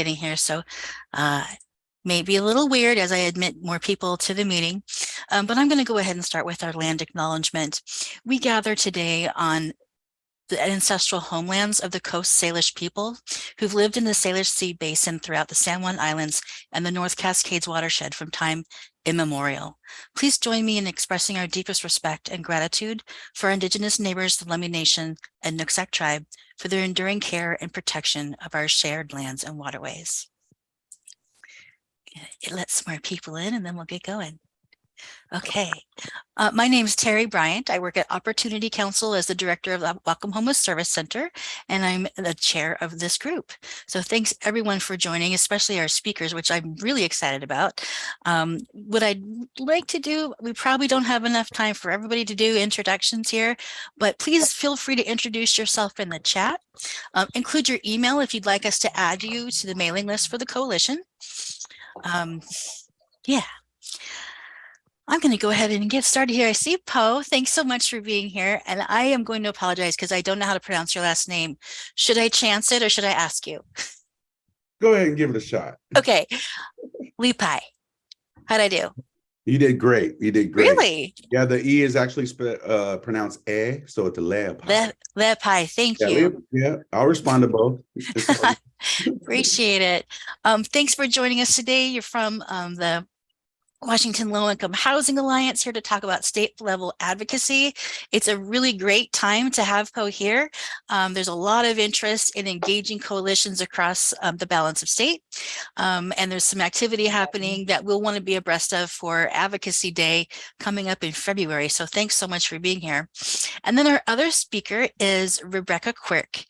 getting here, so maybe a little weird as I admit more people to the meeting, but I'm going to go ahead and start with our land acknowledgement. We gather today on the ancestral homelands of the Coast Salish people who've lived in the Salish Sea Basin throughout the San Juan Islands and the North Cascades watershed from time immemorial. Please join me in expressing our deepest respect and gratitude for our Indigenous neighbors, the Lummi Nation and Nooksack Tribe, for their enduring care and protection of our shared lands and waterways. It lets some more people in and then we'll get going. Okay, my name is Terry Bryant. I work at Opportunity Council as the director of the Whatcom Homeless Service Center, and I'm the chair of this group. So thanks everyone for joining, especially our speakers, which I'm really excited about. What I'd like to do, we probably don't have enough time for everybody to do introductions here, but please feel free to introduce yourself in the chat. Include your email if you'd like us to add you to the mailing list for the coalition. Yeah. I'm going to go ahead and get started here. I see Poe. Thanks so much for being here. And I am going to apologize because I don't know how to pronounce your last name. Should I chance it or should I ask you? Go ahead and give it a shot. Okay. Lepai. How'd I do? You did great. You did great. Really? Yeah, the E is actually pronounced E, so it's a Lepai. Lepai. Thank you. Yeah, I'll respond to both. Appreciate it. Thanks for joining us today. You're from the Washington Low-Income Housing Alliance, here to talk about state-level advocacy. It's a really great time to have Poe here. There's a lot of interest in engaging coalitions across the balance of state, and there's some activity happening that we'll want to be abreast of for Advocacy Day coming up in February. So thanks so much for being here. And then our other speaker is Rebecca Quirk,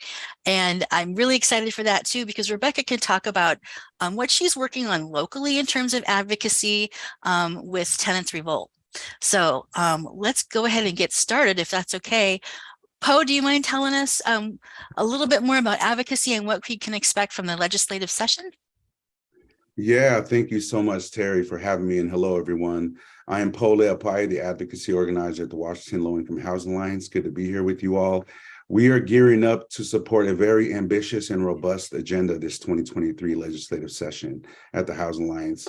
and I'm really excited for that too, because Rebecca can talk about what she's working on locally in terms of advocacy with Tenants Revolt. So let's go ahead and get started if that's okay. Poe, do you mind telling us a little bit more about advocacy and what we can expect from the legislative session? Yeah, thank you so much, Terry, for having me, and hello, everyone. I am Poe Leapai, the advocacy organizer at the Washington Low-Income Housing Alliance. Good to be here with you all. We are gearing up to support a very ambitious and robust agenda this 2023 legislative session at the Housing Alliance.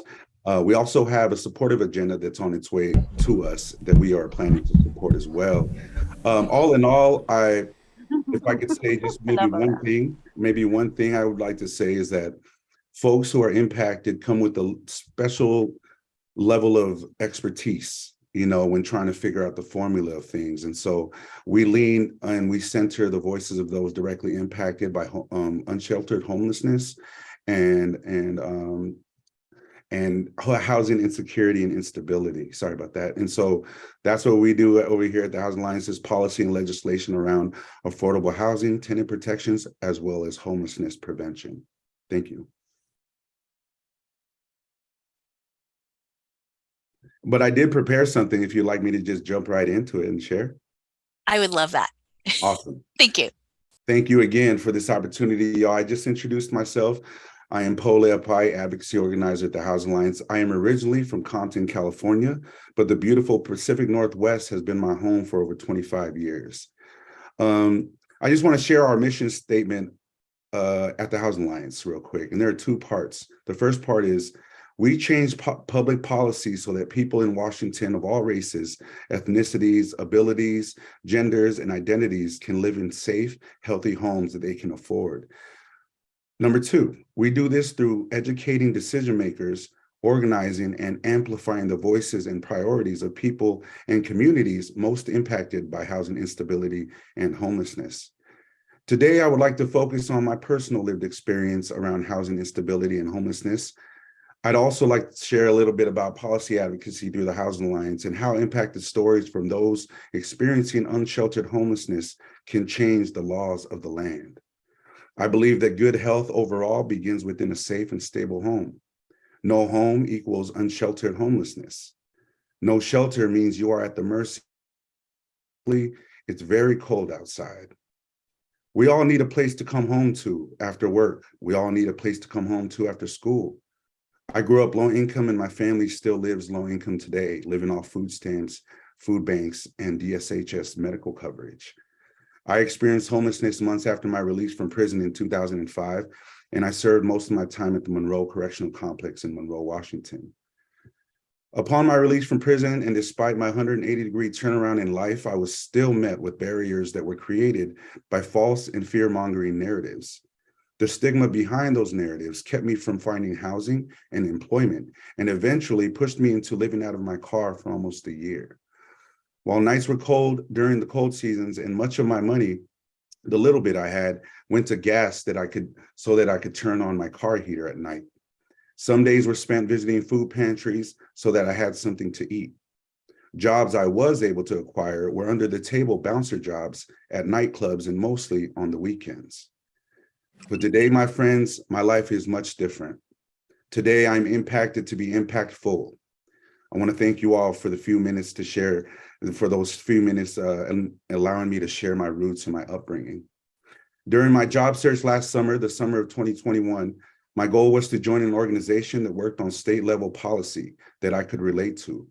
We also have a supportive agenda that's on its way to us that we are planning to support as well. All in all, if I could say just maybe one thing I would like to say is that folks who are impacted come with a special level of expertise, when trying to figure out the formula of things. And so we lean and we center the voices of those directly impacted by unsheltered homelessness and housing insecurity and instability. Sorry about that. And so that's what we do over here at the Housing Alliance, is policy and legislation around affordable housing, tenant protections, as well as homelessness prevention. Thank you. But I did prepare something if you'd like me to just jump right into it and share. I would love that. Awesome. Thank you. Thank you again for this opportunity, y'all. I just introduced myself. I am Poe Leapai, advocacy organizer at the Housing Alliance. I am originally from Compton, California, but the beautiful Pacific Northwest has been my home for over 25 years. I just want to share our mission statement at the Housing Alliance real quick. And there are two parts. The first part is, we change public policy so that people in Washington of all races, ethnicities, abilities, genders, and identities can live in safe, healthy homes that they can afford. Number two, we do this through educating decision makers, organizing and amplifying the voices and priorities of people and communities most impacted by housing instability and homelessness. Today, I would like to focus on my personal lived experience around housing instability and homelessness. I'd also like to share a little bit about policy advocacy through the Housing Alliance and how impacted stories from those experiencing unsheltered homelessness can change the laws of the land. I believe that good health overall begins within a safe and stable home. No home equals unsheltered homelessness. No shelter means you are at the mercy. It's very cold outside. We all need a place to come home to after work. We all need a place to come home to after school. I grew up low income and my family still lives low income today, living off food stamps, food banks, and DSHS medical coverage. I experienced homelessness months after my release from prison in 2005, and I served most of my time at the Monroe Correctional Complex in Monroe, Washington. Upon my release from prison, and despite my 180-degree turnaround in life, I was still met with barriers that were created by false and fear-mongering narratives. The stigma behind those narratives kept me from finding housing and employment, and eventually pushed me into living out of my car for almost a year. While nights were cold during the cold seasons, and much of my money, the little bit I had, went to gas so that I could turn on my car heater at night. Some days were spent visiting food pantries so that I had something to eat. Jobs I was able to acquire were under the table bouncer jobs at nightclubs and mostly on the weekends. But today, my friends, my life is much different. Today, I'm impacted to be impactful. I want to thank you all for the few minutes to share, for those few minutes allowing me to share my roots and my upbringing. During my job search last summer, the summer of 2021, my goal was to join an organization that worked on state level policy that I could relate to,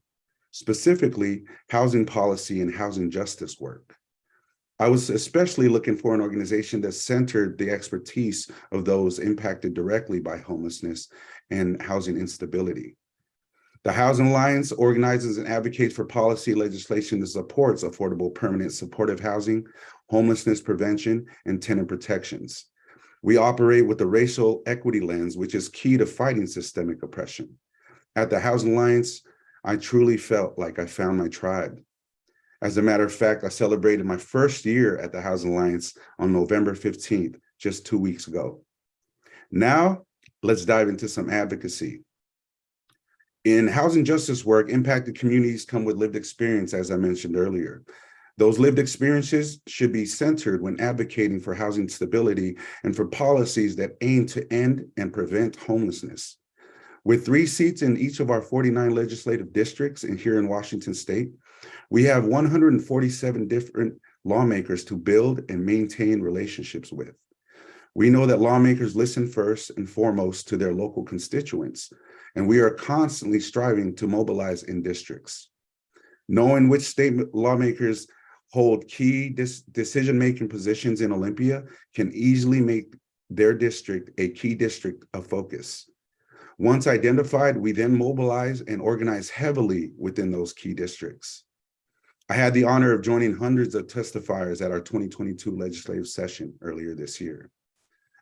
specifically housing policy and housing justice work. I was especially looking for an organization that centered the expertise of those impacted directly by homelessness and housing instability. The Housing Alliance organizes and advocates for policy legislation that supports affordable, permanent, supportive housing, homelessness prevention, and tenant protections. We operate with a racial equity lens, which is key to fighting systemic oppression. At the Housing Alliance, I truly felt like I found my tribe. As a matter of fact, I celebrated my first year at the Housing Alliance on November 15th, just 2 weeks ago. Now, let's dive into some advocacy. In housing justice work, impacted communities come with lived experience, as I mentioned earlier. Those lived experiences should be centered when advocating for housing stability and for policies that aim to end and prevent homelessness. With 3 seats in each of our 49 legislative districts and here in Washington State, we have 147 different lawmakers to build and maintain relationships with. We know that lawmakers listen first and foremost to their local constituents, and we are constantly striving to mobilize in districts. Knowing which state lawmakers hold key decision-making positions in Olympia can easily make their district a key district of focus. Once identified, we then mobilize and organize heavily within those key districts. I had the honor of joining hundreds of testifiers at our 2022 legislative session earlier this year.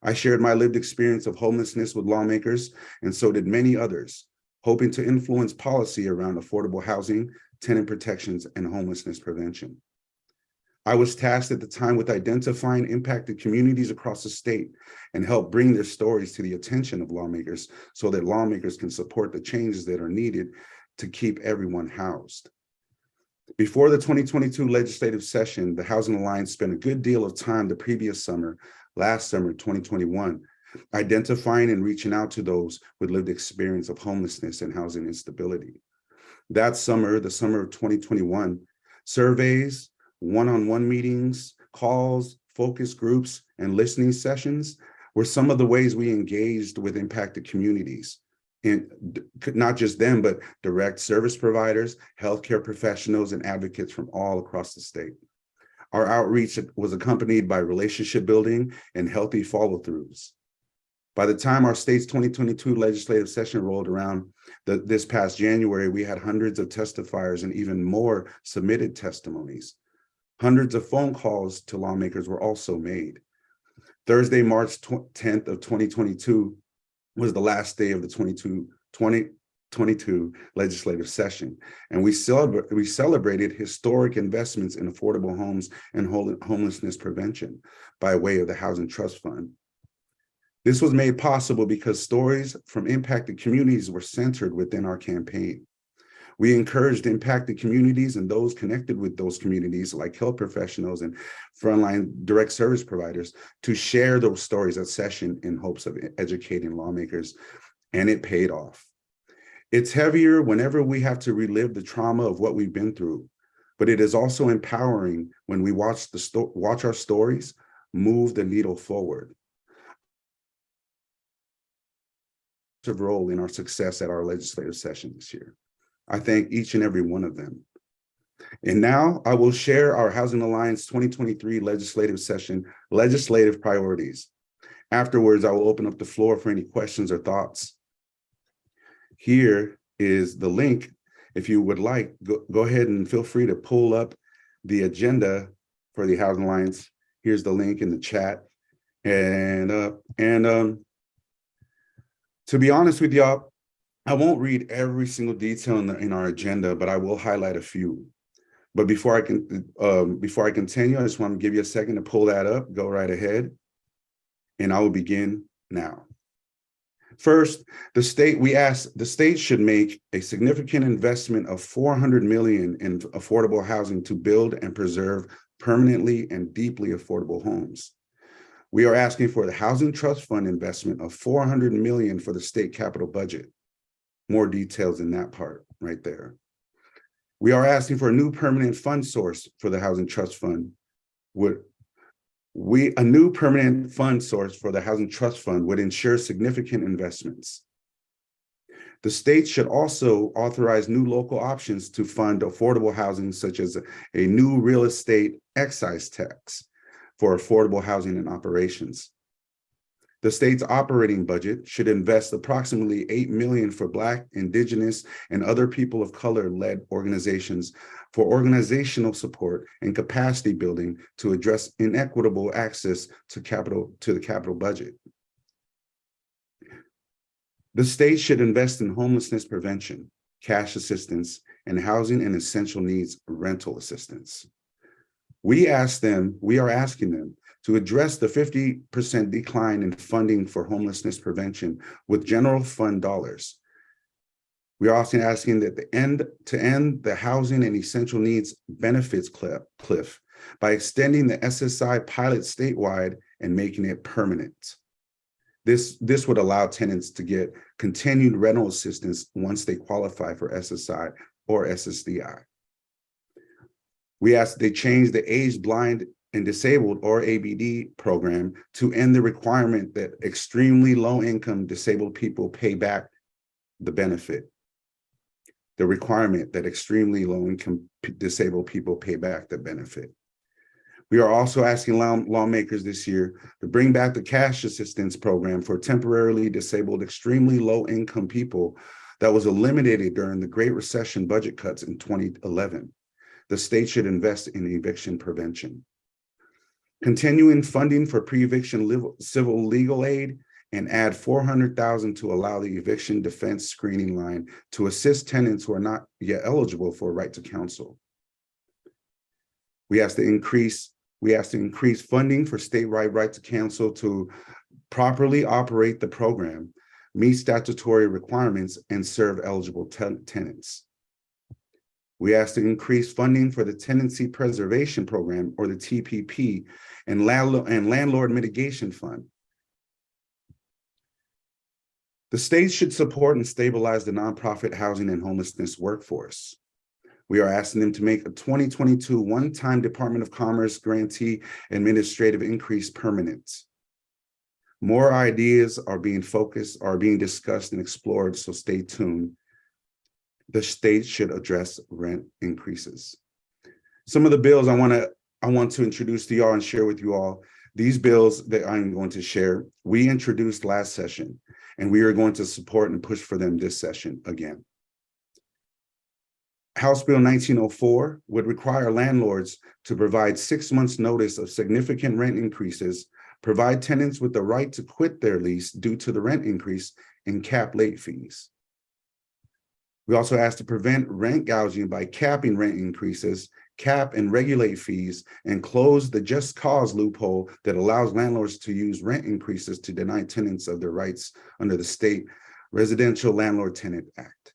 I shared my lived experience of homelessness with lawmakers, and so did many others, hoping to influence policy around affordable housing, tenant protections, and homelessness prevention. I was tasked at the time with identifying impacted communities across the state and help bring their stories to the attention of lawmakers so that lawmakers can support the changes that are needed to keep everyone housed. Before the 2022 legislative session, the Housing Alliance spent a good deal of time the previous summer, last summer, 2021, identifying and reaching out to those with lived experience of homelessness and housing instability. That summer, the summer of 2021, surveys, one-on-one meetings, calls, focus groups, and listening sessions were some of the ways we engaged with impacted communities. And not just them, but direct service providers, healthcare professionals, and advocates from all across the state. Our outreach was accompanied by relationship building and healthy follow-throughs. By the time our state's 2022 legislative session rolled around this past January, we had hundreds of testifiers and even more submitted testimonies. Hundreds of phone calls to lawmakers were also made. Thursday, March 10th of 2022 was the last day of the 2022 legislative session, and we celebrated historic investments in affordable homes and homelessness prevention by way of the Housing Trust Fund. This was made possible because stories from impacted communities were centered within our campaign. We encouraged impacted communities and those connected with those communities, like health professionals and frontline direct service providers, to share those stories at session in hopes of educating lawmakers, and it paid off. It's heavier whenever we have to relive the trauma of what we've been through, but it is also empowering when we watch our stories move the needle forward. Role in our success at our legislative session this year. I thank each and every one of them. And now I will share our Housing Alliance 2023 legislative session legislative priorities. Afterwards, I will open up the floor for any questions or thoughts. Here is the link. If you would like, go ahead and feel free to pull up the agenda for the Housing Alliance. Here's the link in the chat. And to be honest with y'all, I won't read every single detail in our agenda, but I will highlight a few. But before I continue, I just want to give you a second to pull that up. Go right ahead, and I will begin now. First, the state should make a significant investment of $400 million in affordable housing to build and preserve permanently and deeply affordable homes. We are asking for the Housing Trust Fund investment of $400 million for the state capital budget. More details in that part right there. We are asking for a new permanent fund source for the Housing Trust Fund. A new permanent fund source for the Housing Trust Fund would ensure significant investments. The state should also authorize new local options to fund affordable housing, such as a new real estate excise tax for affordable housing and operations. The state's operating budget should invest approximately $8 million for Black, Indigenous, and other people of color-led organizations for organizational support and capacity building to address inequitable access to the capital budget. The state should invest in homelessness prevention, cash assistance, and housing and essential needs rental assistance. We are asking them to address the 50% decline in funding for homelessness prevention with general fund dollars. We are also asking that to end the housing and essential needs benefits cliff by extending the SSI pilot statewide and making it permanent. This would allow tenants to get continued rental assistance once they qualify for SSI or SSDI. We ask they change the Aged, Blind, and Disabled, or ABD program, to end the requirement that extremely low-income disabled people pay back the benefit. The requirement that extremely low-income disabled people pay back the benefit. We are also asking lawmakers this year to bring back the cash assistance program for temporarily disabled, extremely low-income people that was eliminated during the Great Recession budget cuts in 2011. The state should invest in eviction prevention. Continuing funding for pre-eviction civil legal aid, and add $400,000 to allow the eviction defense screening line to assist tenants who are not yet eligible for a right to counsel. We ask to increase funding for statewide right to counsel to properly operate the program, meet statutory requirements, and serve eligible tenants. We ask to increase funding for the Tenancy Preservation Program, or the TPP, and Landlord Mitigation Fund. The state should support and stabilize the nonprofit housing and homelessness workforce. We are asking them to make a 2022 one-time Department of Commerce grantee administrative increase permanent. More ideas are being discussed and explored, so stay tuned. The state should address rent increases. Some of the bills I want to introduce to y'all and share with you all. These bills that I'm going to share, we introduced last session, and we are going to support and push for them this session again. House Bill 1904 would require landlords to provide 6 months notice of significant rent increases, provide tenants with the right to quit their lease due to the rent increase, and cap late fees. We also asked to prevent rent gouging by capping rent increases, cap and regulate fees, and close the just cause loophole that allows landlords to use rent increases to deny tenants of their rights under the state Residential Landlord Tenant Act.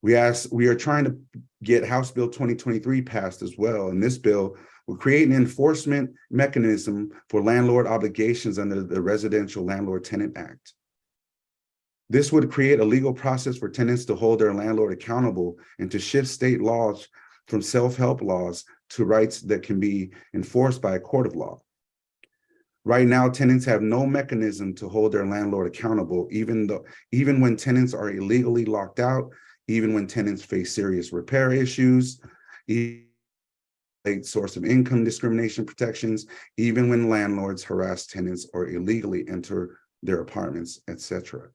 We are trying to get House Bill 2023 passed as well, and this bill will create an enforcement mechanism for landlord obligations under the Residential Landlord Tenant Act. This would create a legal process for tenants to hold their landlord accountable and to shift state laws from self-help laws to rights that can be enforced by a court of law. Right now, tenants have no mechanism to hold their landlord accountable, even when tenants are illegally locked out, even when tenants face serious repair issues, even source of income discrimination protections, even when landlords harass tenants or illegally enter their apartments, etc.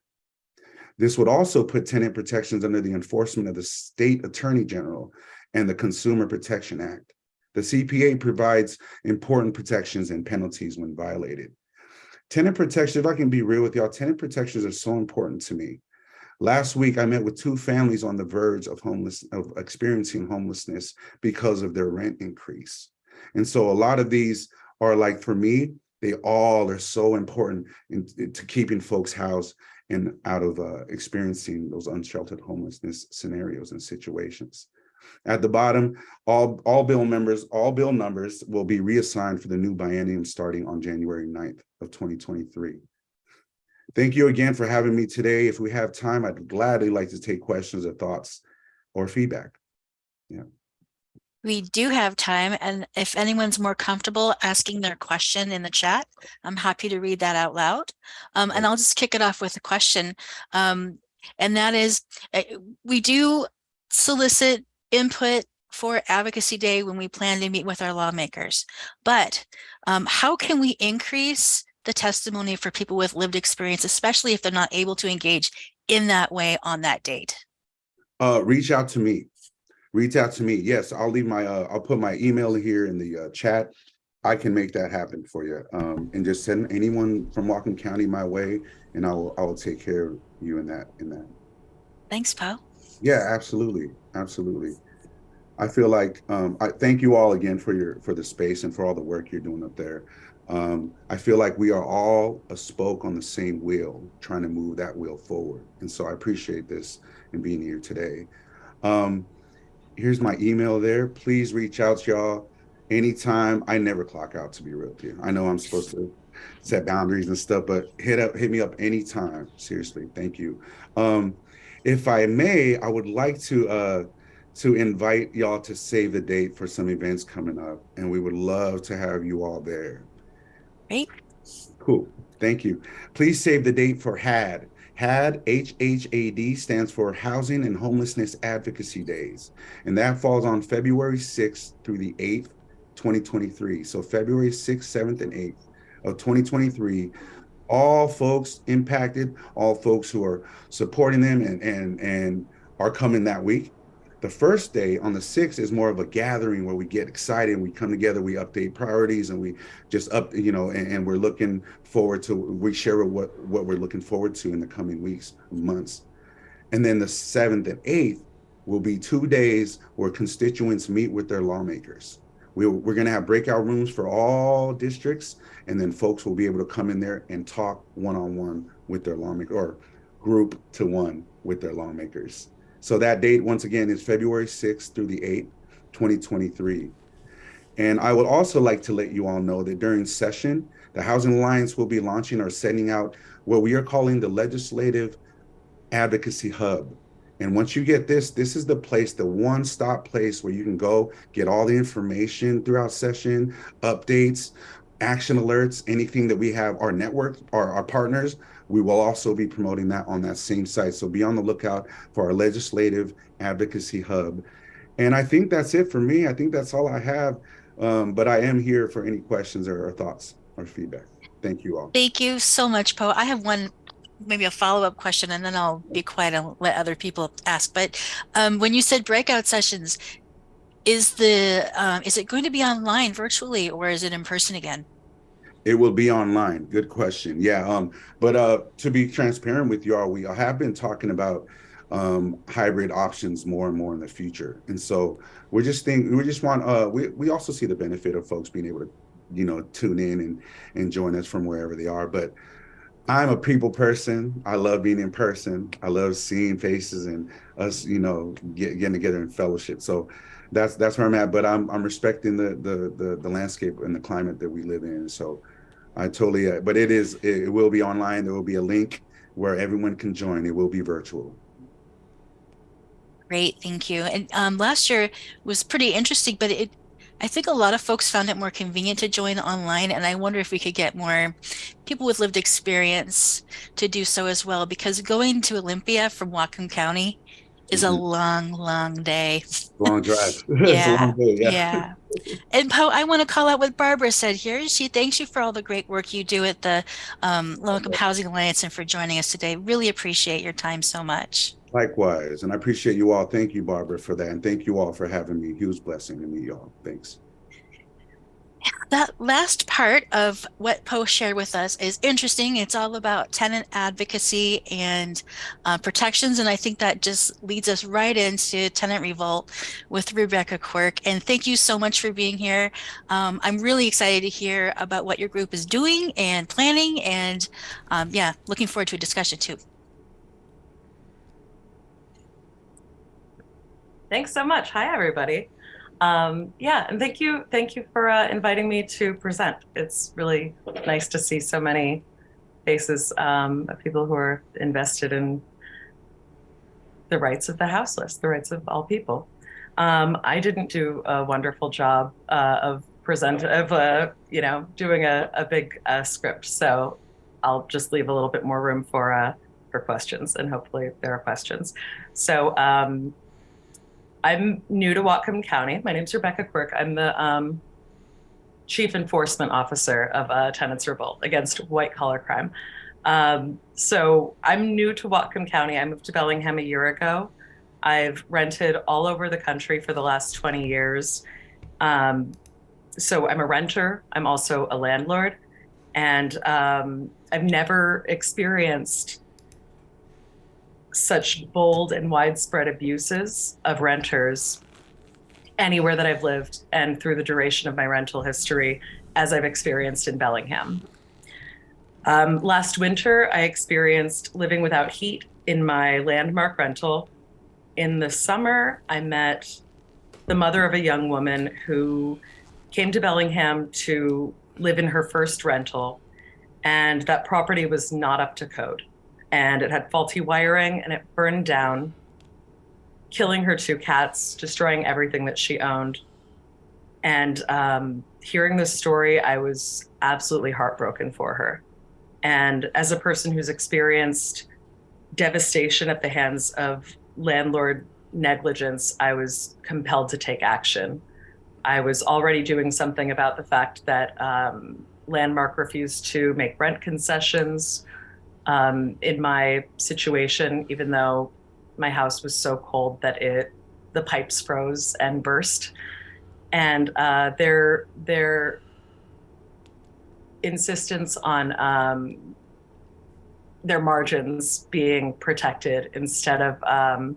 This would also put tenant protections under the enforcement of the state attorney general and the Consumer Protection Act. The CPA provides important protections and penalties when violated. Tenant protection, if I can be real with y'all, tenant protections are so important to me. Last week, I met with two families on the verge of experiencing homelessness because of their rent increase. And so a lot of these are like, for me, they all are so important to keeping folks housed and out of experiencing those unsheltered homelessness scenarios and situations. At the bottom, all bill numbers will be reassigned for the new biennium starting on January 9th of 2023. Thank you again for having me today. If we have time, I'd gladly like to take questions or thoughts or feedback. Yeah. We do have time, and if anyone's more comfortable asking their question in the chat, I'm happy to read that out loud. And I'll just kick it off with a question. And that is, we do solicit input for Advocacy Day when we plan to meet with our lawmakers. But how can we increase the testimony for people with lived experience, especially if they're not able to engage in that way on that date? Reach out to me. Reach out to me. Yes, I'll leave my, I'll put my email here in the chat. I can make that happen for you. And just send anyone from Whatcom County my way, and I will take care of you in that. Thanks, Poe. Yeah, absolutely. Absolutely. I feel like I thank you all again for the space and for all the work you're doing up there. I feel like we are all a spoke on the same wheel, trying to move that wheel forward. And so I appreciate this and being here today. Here's my email there. Please reach out, y'all, anytime. I never clock out, to be real with you. I know I'm supposed to set boundaries and stuff, but hit me up anytime. Seriously, thank you. If I may, I would like to invite y'all to save the date for some events coming up, and we would love to have you all there. Great. Cool. Thank you. Please save the date for HAD. HAD, HHAD, stands for Housing and Homelessness Advocacy Days. And that falls on February 6th through the 8th, 2023. So February 6th, 7th, and 8th of 2023. All folks impacted, all folks who are supporting them and are coming that week. The first day on the 6th is more of a gathering where we get excited, we come together, we update priorities, and we just and we're looking forward to, we share what we're looking forward to in the coming weeks, months. And then the 7th and 8th will be 2 days where constituents meet with their lawmakers. We're going to have breakout rooms for all districts, and then folks will be able to come in there and talk one-on-one with their lawmaker, or group to one with their lawmakers. So that date, once again, is February 6th through the 8th, 2023. And I would also like to let you all know that during session, the Housing Alliance will be launching or sending out what we are calling the Legislative Advocacy Hub. And once you get this is the place, the one-stop place where you can go get all the information throughout session, updates, action alerts, anything that we have, our network, our partners. We will also be promoting that on that same site. So be on the lookout for our Legislative Advocacy Hub. And I think that's it for me. I think that's all I have. But I am here for any questions or thoughts or feedback. Thank you all. Thank you so much, Poe. I have one, maybe a follow-up question, and then I'll be quiet and let other people ask. But when you said breakout sessions, is it going to be online virtually, or is it in person again? It will be online. Good question. Yeah. But to be transparent with you all, we have been talking about hybrid options more and more in the future. And so we we also see the benefit of folks being able to, tune in and join us from wherever they are. But I'm a people person. I love being in person. I love seeing faces and us, getting together in fellowship. So that's where I'm at. But I'm respecting the landscape and the climate that we live in. So I totally. But it will be online. There will be a link where everyone can join. It will be virtual. Great, thank you. And last year was pretty interesting, but I think a lot of folks found it more convenient to join online, and I wonder if we could get more people with lived experience to do so as well, because going to Olympia from Whatcom County is a Mhm. long, long day. Long drive. It's a long Yeah, day. Yeah. yeah. And Poe, I want to call out what Barbara said here. She thanks you for all the great work you do at the Low Income Housing Alliance and for joining us today. Really appreciate your time so much. Likewise. And I appreciate you all. Thank you, Barbara, for that. And thank you all for having me. Huge blessing to meet y'all. Thanks. That last part of what Poe shared with us is interesting. It's all about tenant advocacy and protections. And I think that just leads us right into Tenant Revolt with Rebecca Quirk. And thank you so much for being here. I'm really excited to hear about what your group is doing and planning. And yeah, looking forward to a discussion too. Thanks so much. Hi, everybody. Yeah, and thank you for inviting me to present. It's really nice to see so many faces of people who are invested in the rights of the houseless, the rights of all people. I didn't do a wonderful job doing a big script, so I'll just leave a little bit more room for questions, and hopefully there are questions. So. I'm new to Whatcom County. My name's Rebecca Quirk. I'm the Chief Enforcement Officer of Tenants Revolt against white collar crime. So I'm new to Whatcom County. I moved to Bellingham a year ago. I've rented all over the country for the last 20 years. So I'm a renter. I'm also a landlord. And I've never experienced such bold and widespread abuses of renters anywhere that I've lived and through the duration of my rental history as I've experienced in Bellingham. Last winter, I experienced living without heat in my landmark rental. In the summer, I met the mother of a young woman who came to Bellingham to live in her first rental, and that property was not up to code. And it had faulty wiring and it burned down, killing her two cats, destroying everything that she owned. And hearing this story, I was absolutely heartbroken for her. And as a person who's experienced devastation at the hands of landlord negligence, I was compelled to take action. I was already doing something about the fact that Landmark refused to make rent concessions in my situation, even though my house was so cold that the pipes froze and burst. And their insistence on their margins being protected instead of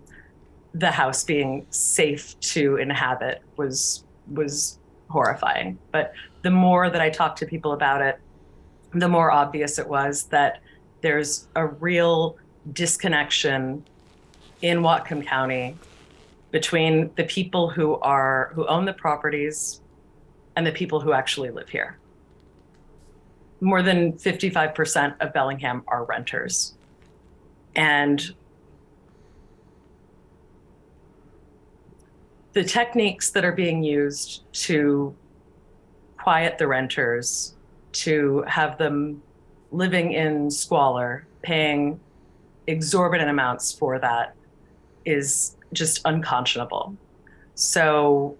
the house being safe to inhabit was horrifying. But the more that I talked to people about it, the more obvious it was that there's a real disconnection in Whatcom County between the people who own the properties and the people who actually live here. More than 55% of Bellingham are renters. And the techniques that are being used to quiet the renters, to have them living in squalor, paying exorbitant amounts for that, is just unconscionable. So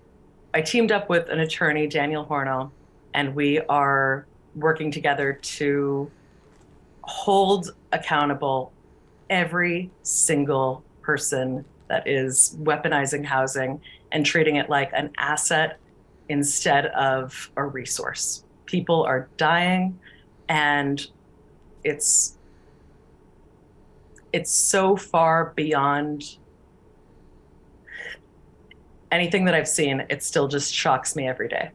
I teamed up with an attorney, Daniel Hornell, and we are working together to hold accountable every single person that is weaponizing housing and treating it like an asset instead of a resource. People are dying, and it's so far beyond anything that I've seen. It still just shocks me every day.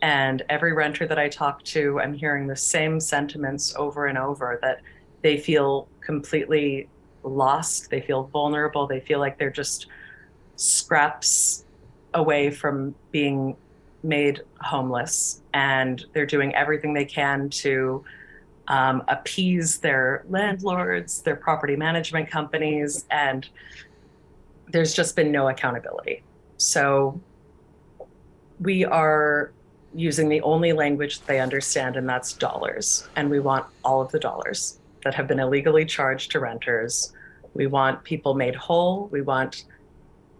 And every renter that I talk to, I'm hearing the same sentiments over and over, that they feel completely lost. They feel vulnerable. They feel like they're just scraps away from being made homeless. And they're doing everything they can to appease their landlords, their property management companies, and there's just been no accountability. So we are using the only language they understand, and that's dollars. And we want all of the dollars that have been illegally charged to renters. We want people made whole. We want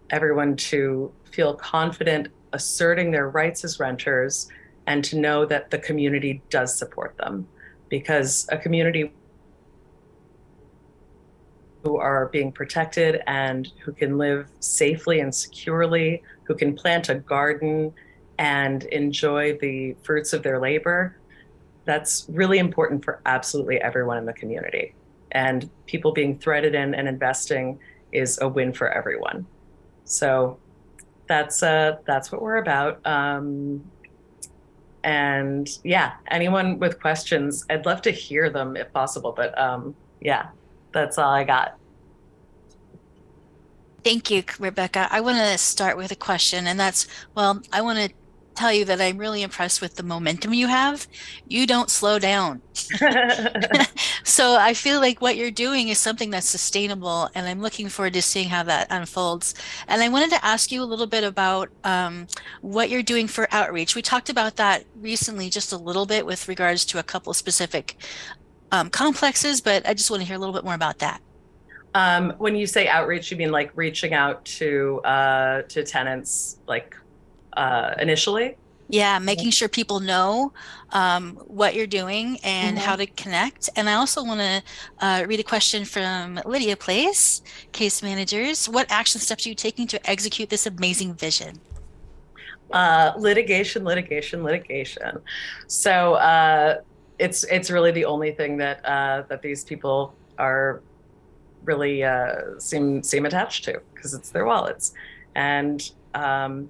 everyone to feel confident asserting their rights as renters and to know that the community does support them, because a community who are being protected and who can live safely and securely, who can plant a garden and enjoy the fruits of their labor, that's really important for absolutely everyone in the community. And people being threaded in and investing is a win for everyone. So that's what we're about. And yeah, anyone with questions, I'd love to hear them if possible. But yeah, that's all I got. Thank you, Rebecca. I want to start with a question, and that's, well, I want to tell you that I'm really impressed with the momentum you have. You don't slow down. So I feel like what you're doing is something that's sustainable, and I'm looking forward to seeing how that unfolds. And I wanted to ask you a little bit about what you're doing for outreach. We talked about that recently, just a little bit with regards to a couple specific complexes, but I just want to hear a little bit more about that. When you say outreach, you mean like reaching out to tenants, like initially? Yeah, making sure people know what you're doing and how Mhm. to connect. And I also want to read a question from Lydia Place, case managers. What action steps are you taking to execute this amazing vision? Litigation, litigation, litigation. So it's really the only thing that these people are really seem attached to, because it's their wallets. And um,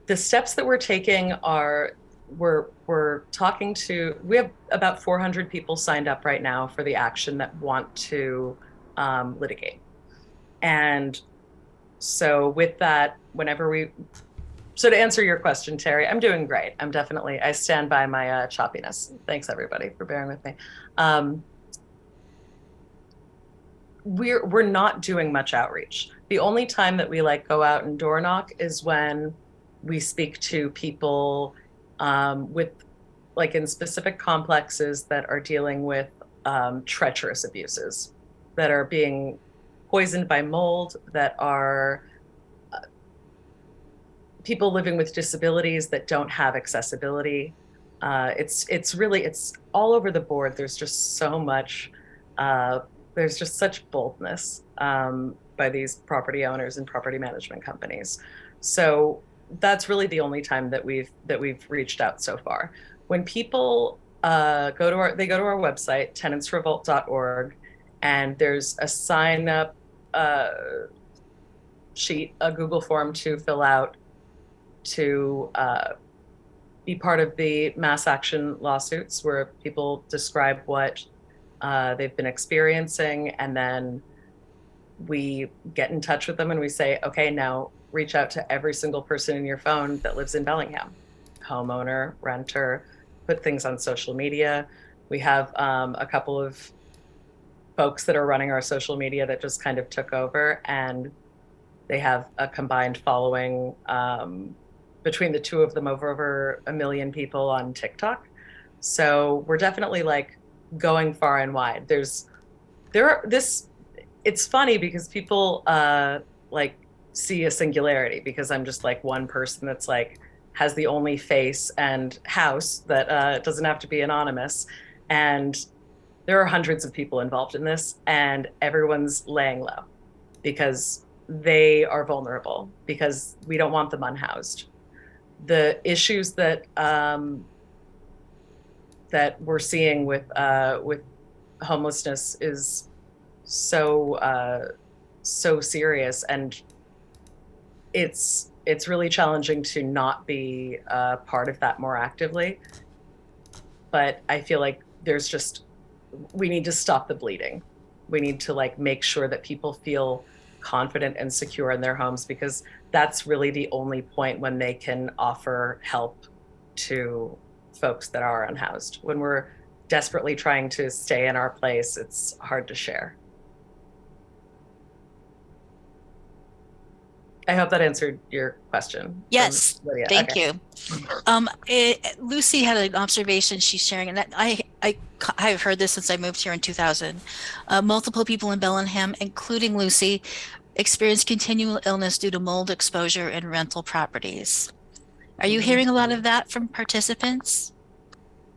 the steps that we're taking are, we're talking to, we have about 400 people signed up right now for the action that want to litigate. And so with that, so to answer your question, Terry, I'm doing great. I stand by my choppiness. Thanks everybody for bearing with me. Um, we're not doing much outreach. The only time that we like go out and door knock is when we speak to people with, like, in specific complexes that are dealing with treacherous abuses, that are being poisoned by mold, that are people living with disabilities that don't have accessibility. It's all over the board. There's just so much. Uh, there's just such boldness by these property owners and property management companies. So that's really the only time that we've reached out so far. When people they go to our website, tenantsrevolt.org, and there's a sign up uh, sheet, a Google form to fill out to be part of the mass action lawsuits, where people describe what they've been experiencing, and then we get in touch with them and we say, okay, now reach out to every single person in your phone that lives in Bellingham, homeowner, renter, put things on social media. We have a couple of folks that are running our social media that just kind of took over, and they have a combined following between the two of them of over 1 million people on TikTok. So we're definitely like going far and wide. It's funny because people like see a singularity, because I'm just like one person that's like has the only face and house that doesn't have to be anonymous. And there are hundreds of people involved in this, and everyone's laying low because they are vulnerable, because we don't want them unhoused. The issues that we're seeing with homelessness is so serious, and it's really challenging to not be part of that more actively. But I feel like we need to stop the bleeding. We need to like make sure that people feel confident and secure in their homes, because that's really the only point when they can offer help to folks that are unhoused. When we're desperately trying to stay in our place, it's hard to share. I hope that answered your question. Yes, Lydia. thank Okay. you. Lucy had an observation she's sharing, and that I've heard this since I moved here in 2000. Multiple people in Bellingham, including Lucy, experience continual illness due to mold exposure in rental properties. Are you Mhm. hearing a lot of that from participants?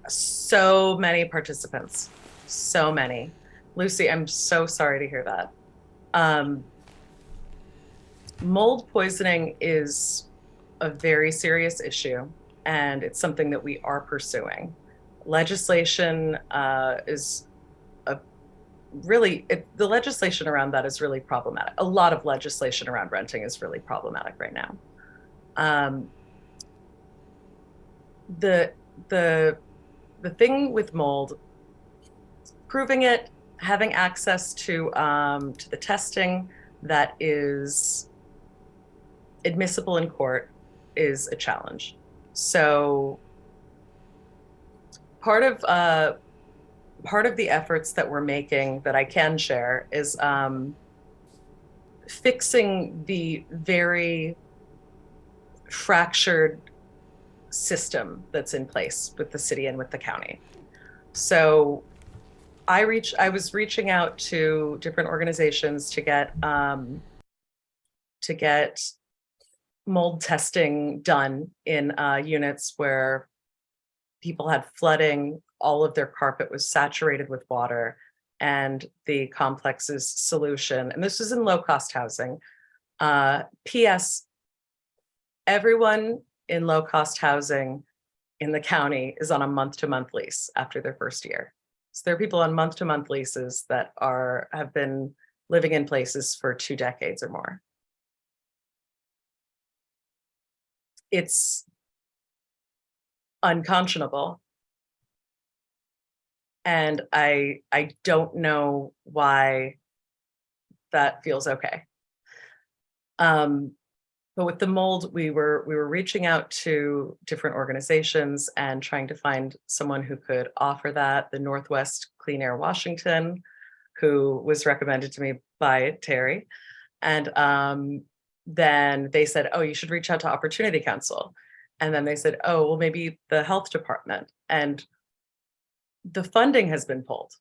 So many participants, so many. Lucy, I'm so sorry to hear that. Mold poisoning is a very serious issue, and it's something that we are pursuing. Legislation is a the legislation around that is really problematic. A lot of legislation around renting is really problematic right now. Um, the the the thing with mold, proving it, having access to the testing that is admissible in court is a challenge. So part of part of the efforts that we're making that I can share is fixing the very fractured system that's in place with the city and with the county. So I was reaching out to different organizations to get mold testing done in units where people had flooding, all of their carpet was saturated with water, and the complex's solution, and this was in low cost housing. P.S. Everyone in low cost housing in the county is on a month to month lease after their first year. So there are people on month to month leases that have been living in places for 2 decades or more. It's unconscionable. And I don't know why that feels okay. But with the mold, we were reaching out to different organizations and trying to find someone who could offer that. The Northwest Clean Air Washington, who was recommended to me by Terry, and then they said, "Oh, you should reach out to Opportunity Council," and then they said, "Oh, well, maybe the health department," and the funding has been pulled.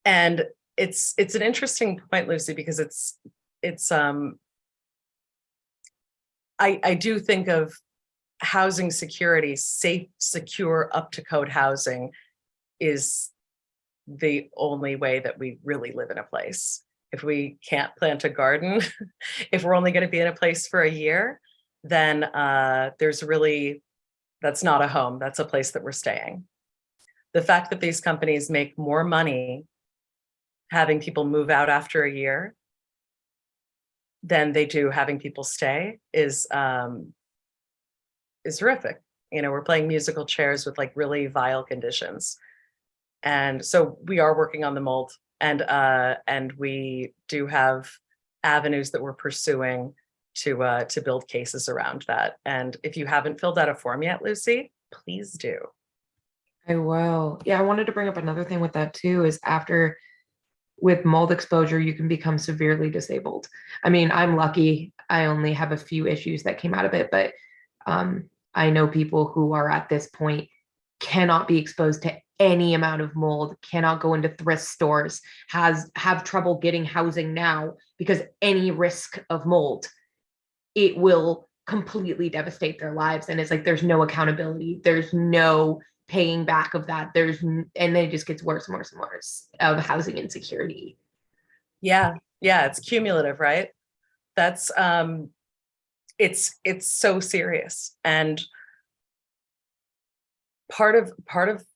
And it's an interesting point, Lucy, because it's I do think of housing security, safe, secure, up to code housing is the only way that we really live in a place. If we can't plant a garden, if we're only going to be in a place for a year, then that's not a home. That's a place that we're staying. The fact that these companies make more money having people move out after a year than they do having people stay is horrific. You know, we're playing musical chairs with like really vile conditions. And so we are working on the mold, and we do have avenues that we're pursuing to build cases around that. And if you haven't filled out a form yet, Lucy, please do. I will. Yeah, I wanted to bring up another thing with that too, is with mold exposure, you can become severely disabled. I mean, I'm lucky. I only have a few issues that came out of it, but I know people who are at this point cannot be exposed to any amount of mold, cannot go into thrift stores, have trouble getting housing now because any risk of mold, it will completely devastate their lives. And it's like there's no accountability, there's no paying back of that. And then it just gets worse and worse and worse of housing insecurity. Yeah, it's cumulative, right? That's it's so serious. And part of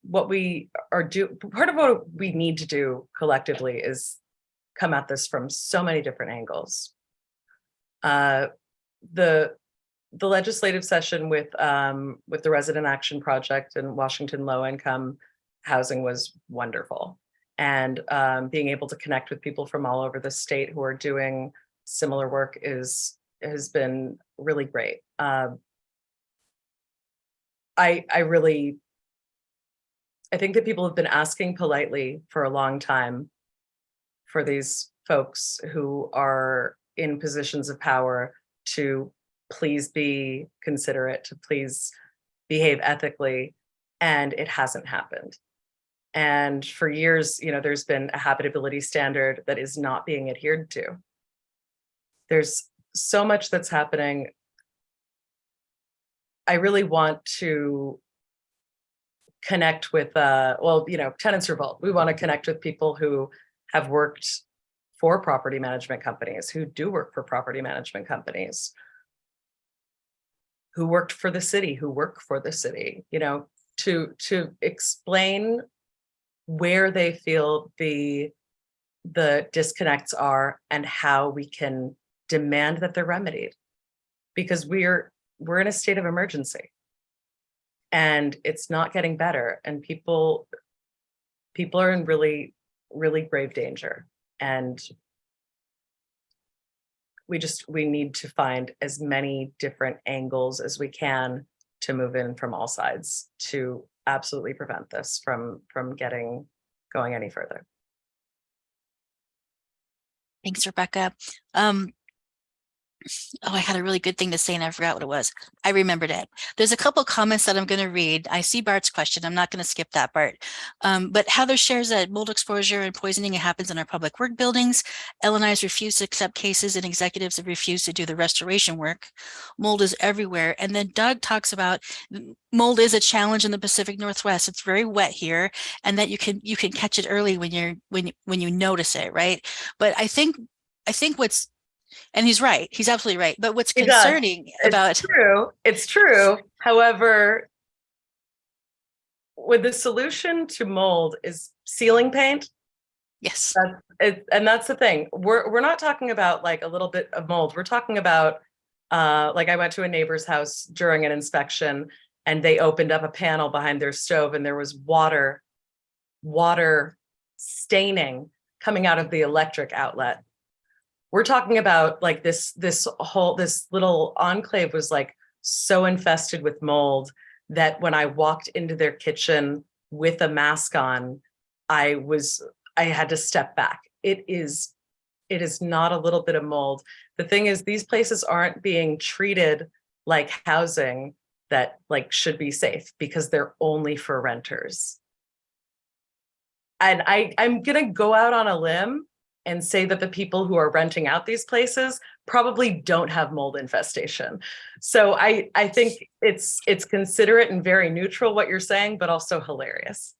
what part of what we need to do collectively is come at this from so many different angles. The legislative session with the Resident Action Project and Washington Low Income Housing was wonderful, and being able to connect with people from all over the state who are doing similar work has been really great. I think that people have been asking politely for a long time for these folks who are in positions of power to please be considerate, to please behave ethically, and it hasn't happened. And for years, there's been a habitability standard that is not being adhered to. There's so much that's happening. I really want to connect with, Tenants Revolt. We want to connect with people who have worked for property management companies, who do work for property management companies, who worked for the city, who work for the city, to explain where they feel the disconnects are and how we can demand that they're remedied, because we're in a state of emergency and it's not getting better, and people are in really, really grave danger. And we need to find as many different angles as we can to move in from all sides to absolutely prevent this from going any further. Thanks, Rebecca. I had a really good thing to say and I forgot what it was. I remembered it. There's a couple comments that I'm going to read. I see Bart's question. I'm not going to skip that, Bart. But Heather shares that mold exposure and poisoning happens in our public work buildings. LNIs refuse to accept cases and executives have refused to do the restoration work. Mold is everywhere. And then Doug talks about mold is a challenge in the Pacific Northwest. It's very wet here, and that you can catch it early when you notice it, right? But I think what's, and he's right. He's absolutely right. But what's concerning about it's true. However, with the solution to mold is ceiling paint. Yes. And that's the thing. We're not talking about like a little bit of mold. We're talking about like I went to a neighbor's house during an inspection and they opened up a panel behind their stove and there was water staining coming out of the electric outlet. We're talking about like this little enclave was like so infested with mold that when I walked into their kitchen with a mask on, I had to step back. It is not a little bit of mold. The thing is, these places aren't being treated like housing that like should be safe because they're only for renters. And I'm gonna go out on a limb and say that the people who are renting out these places probably don't have mold infestation. So I think it's considerate and very neutral what you're saying, but also hilarious.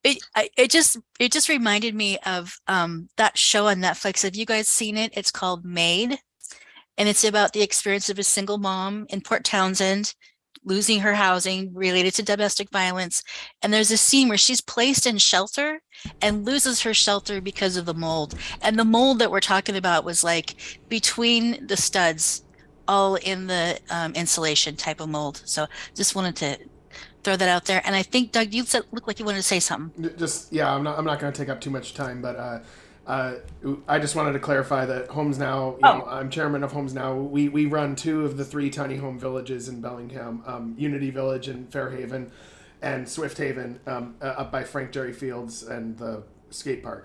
It just reminded me of that show on Netflix. Have you guys seen it? It's called Maid, and it's about the experience of a single mom in Port Townsend losing her housing related to domestic violence. And there's a scene where she's placed in shelter and loses her shelter because of the mold. And the mold that we're talking about was like between the studs, all in the insulation type of mold. So just wanted to throw that out there. And I think, Doug, you look like you wanted to say something. I'm not going to take up too much time, but I just wanted to clarify that Homes Now, I'm chairman of Homes Now. We run 2 of the 3 tiny home villages in Bellingham, Unity Village in Fairhaven and Swift Haven up by Frank Jerry Fields and the skate park.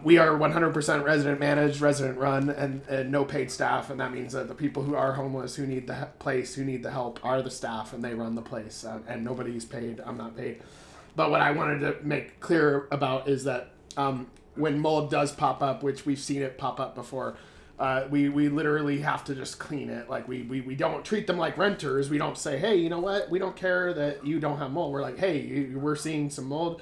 We are 100% resident managed, resident run, and no paid staff. And that means that the people who are homeless, who need the place, who need the help, are the staff, and they run the place. And nobody's paid. I'm not paid. But what I wanted to make clear about is that when mold does pop up, which we've seen it pop up before, we literally have to just clean it. Like we don't treat them like renters. We don't say, hey, you know what? We don't care that you don't have mold. We're like, hey, we're seeing some mold.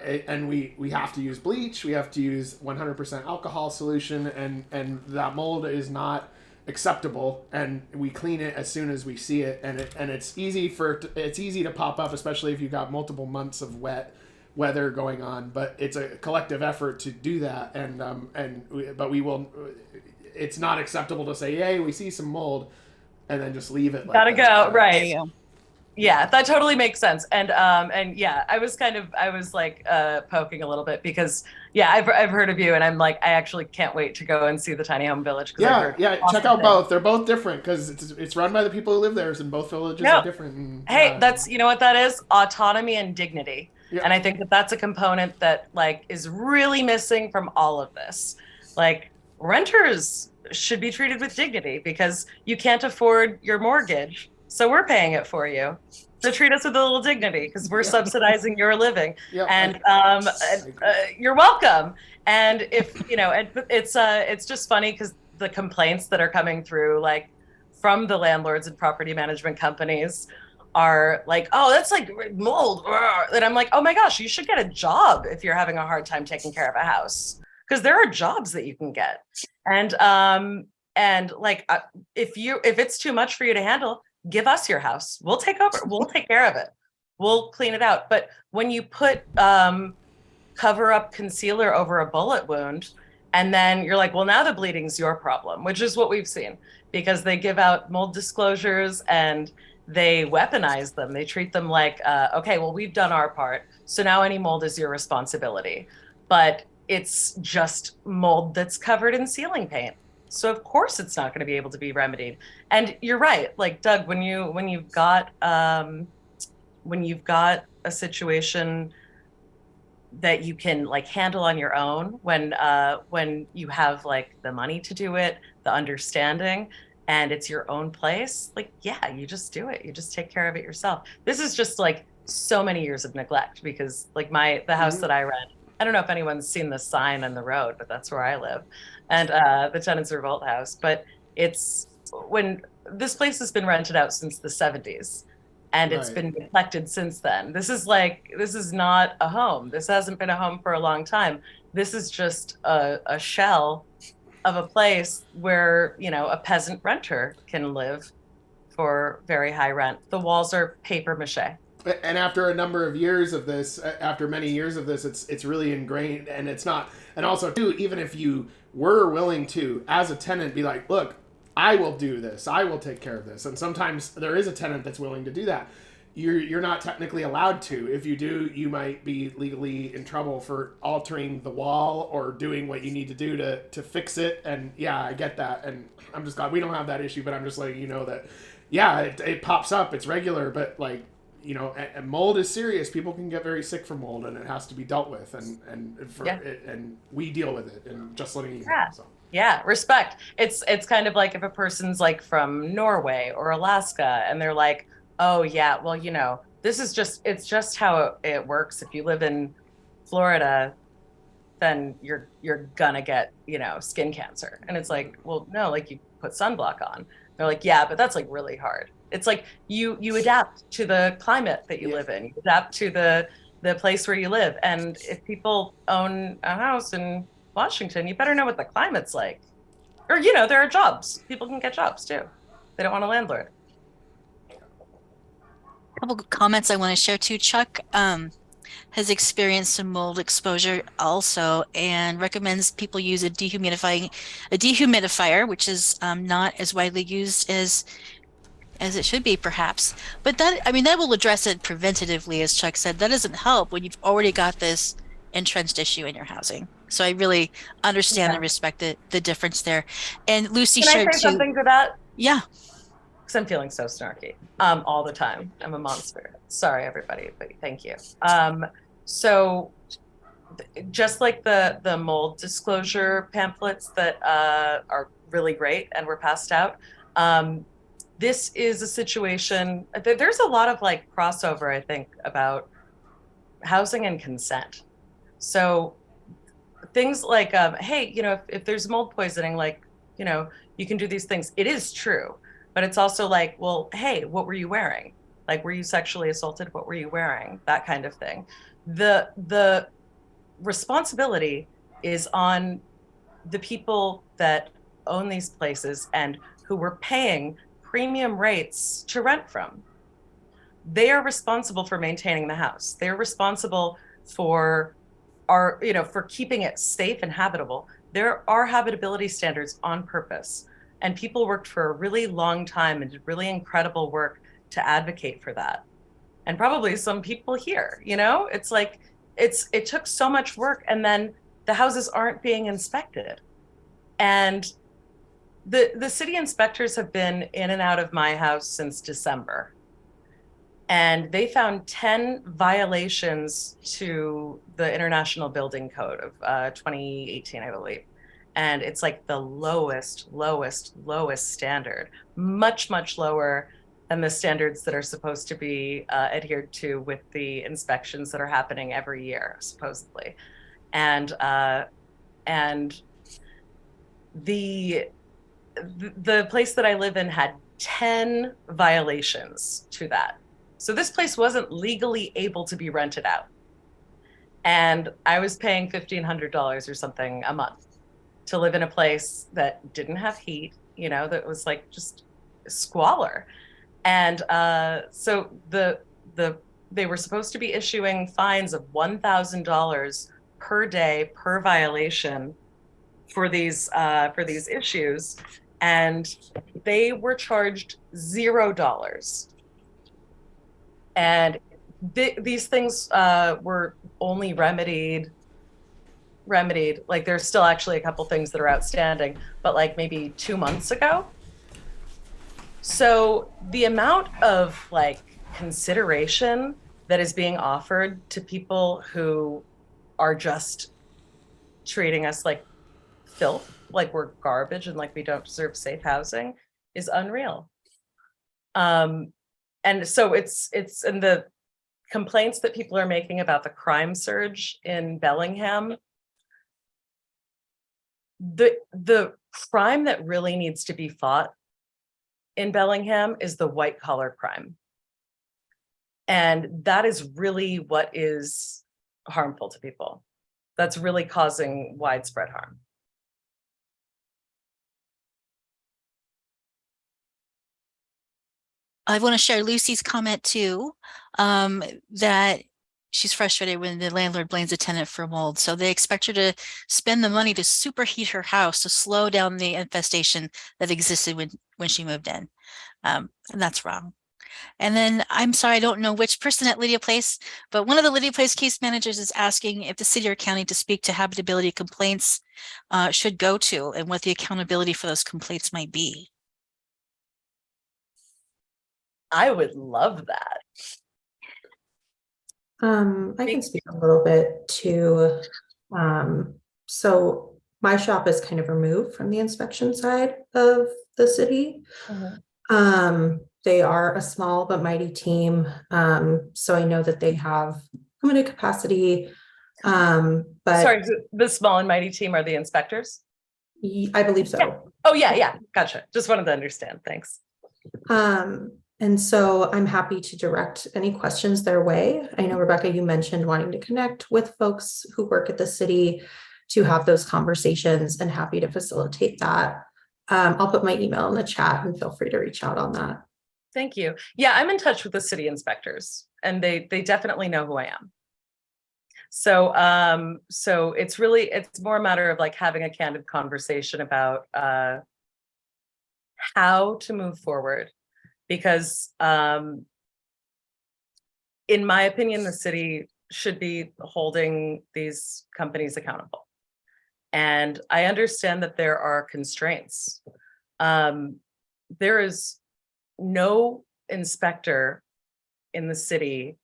And we have to use bleach. We have to use 100% alcohol solution, and that mold is not acceptable. And we clean it as soon as we see it. And it's easy to pop up, especially if you've got multiple months of wet weather going on. But it's a collective effort to do that. But we will. It's not acceptable to say, "Hey, we see some mold," and then just leave it. Like Gotta that. go right. There you go. Yeah, that totally makes sense. And yeah, I was like poking a little bit because I've heard of you, and I'm like, I actually can't wait to go and see the tiny home village. Yeah, check out both. They're both different because it's run by the people who live there, and both villages are different. And, hey, that's, you know what that is? Autonomy and dignity. Yeah. And I think that that's a component that like is really missing from all of this. Like, renters should be treated with dignity because you can't afford your mortgage. so we're paying it for you. So treat us with a little dignity because we're subsidizing your living, and you're welcome. And if and it's just funny because the complaints that are coming through, like from the landlords and property management companies, are like, oh, that's like mold. And I'm like, oh my gosh, you should get a job if you're having a hard time taking care of a house, because there are jobs that you can get. And like if it's too much for you to handle, give us your house. We'll take over. We'll take care of it. We'll clean it out. But when you put cover up concealer over a bullet wound, and then you're like, well, now the bleeding's your problem, which is what we've seen, because they give out mold disclosures and they weaponize them. They treat them like, okay, well, we've done our part, so now any mold is your responsibility. But it's just mold that's covered in ceiling paint. So of course it's not going to be able to be remedied. And you're right, like Doug, when you've got a situation that you can like handle on your own, when you have like the money to do it, the understanding, and it's your own place, like, yeah, you just do it. You just take care of it yourself. This is just like so many years of neglect, because like the house that I rent, I don't know if anyone's seen the sign on the road, but that's where I live. And the Tenants Revolt house. But it's when this place has been rented out since the 70s, and it's been neglected since then. This is not a home. This hasn't been a home for a long time. This is just a shell of a place where, a peasant renter can live for very high rent. The walls are paper mache. And after a number of years of this, after many years of this, it's really ingrained, and it's not. And also, too, even if you were willing to, as a tenant, be like, look, I will do this, I will take care of this, and sometimes there is a tenant that's willing to do that. You're not technically allowed to. If you do, you might be legally in trouble for altering the wall or doing what you need to do to fix it. And yeah, I get that. And I'm just glad we don't have that issue, but I'm just letting you know that, yeah, it pops up, it's regular, but like, and mold is serious. People can get very sick from mold, and it has to be dealt with, and we deal with it, and just letting you know. So. Yeah, respect. It's kind of like if a person's like from Norway or Alaska, and they're like, oh yeah, well, it's just how it works. If you live in Florida, then you're gonna get, skin cancer. And it's like, well, no, like you put sunblock on. They're like, yeah, but that's like really hard. It's like you adapt to the climate that you live in. You adapt to the place where you live. And if people own a house in Washington, you better know what the climate's like. Or, there are jobs. People can get jobs too. They don't want a landlord. A couple of comments I want to share too. Chuck has experienced some mold exposure also, and recommends people use a dehumidifier, which is not as widely used as it should be, perhaps. But that will address it preventatively, as Chuck said. That doesn't help when you've already got this entrenched issue in your housing. So I really understand and respect the difference there. And Lucy shared Can I say something to that? Yeah. Because I'm feeling so snarky all the time. I'm a monster. Sorry, everybody, but thank you. So just like the mold disclosure pamphlets that are really great and were passed out, this is a situation, there's a lot of like crossover, I think, about housing and consent. So things like, hey, if there's mold poisoning, like, you can do these things. It is true, but it's also like, well, hey, what were you wearing? Like, were you sexually assaulted? What were you wearing? That kind of thing. The responsibility is on the people that own these places and who were paying premium rates to rent from. They are responsible for maintaining the house. They're responsible for for keeping it safe and habitable. There are habitability standards on purpose, and people worked for a really long time and did really incredible work to advocate for that. And probably some people here, it's like, it took so much work, and then the houses aren't being inspected. And the city inspectors have been in and out of my house since December. And they found 10 violations to the International Building Code of 2018, I believe. And it's like the lowest standard, much, much lower and the standards that are supposed to be adhered to with the inspections that are happening every year, supposedly. And the place that I live in had 10 violations to that. So this place wasn't legally able to be rented out. And I was paying $1,500 or something a month to live in a place that didn't have heat, you know, that was like just squalor. And so they were supposed to be issuing fines of $1,000 per day per violation for these issues, and they were charged $0. And these things were only remedied. Like there's still actually a couple things that are outstanding, but like maybe 2 months ago. So the amount of like consideration that is being offered to people who are just treating us like filth, like we're garbage and like we don't deserve safe housing, is unreal. And so it's in the complaints that people are making about the crime surge in Bellingham. The crime that really needs to be fought in Bellingham is the white collar crime. And that is really what is harmful to people. That's really causing widespread harm. I want to share Lucy's comment too, that she's frustrated when the landlord blames the tenant for mold. So they expect her to spend the money to superheat her house to slow down the infestation that existed when she moved in. And that's wrong. And then I'm sorry, I don't know which person at Lydia Place, but one of the Lydia Place case managers is asking if the city or county to speak to habitability complaints should go to, and what the accountability for those complaints might be. I would love that. I can speak a little bit to, so my shop is kind of removed from the inspection side of the city. They are a small but mighty team. So I know that they have limited capacity. But sorry, the small and mighty team are the inspectors? I believe so. Yeah. Oh yeah, gotcha. Just wanted to understand. Thanks. And so I'm happy to direct any questions their way. I know, Rebecca, you mentioned wanting to connect with folks who work at the city to have those conversations, and happy to facilitate that. I'll put my email in the chat and feel free to reach out on that. Thank you. Yeah, I'm in touch with the city inspectors, and they definitely know who I am. So so it's more a matter of like having a candid conversation about how to move forward. Because in my opinion, the city should be holding these companies accountable. And I understand that there are constraints. There is no inspector in the city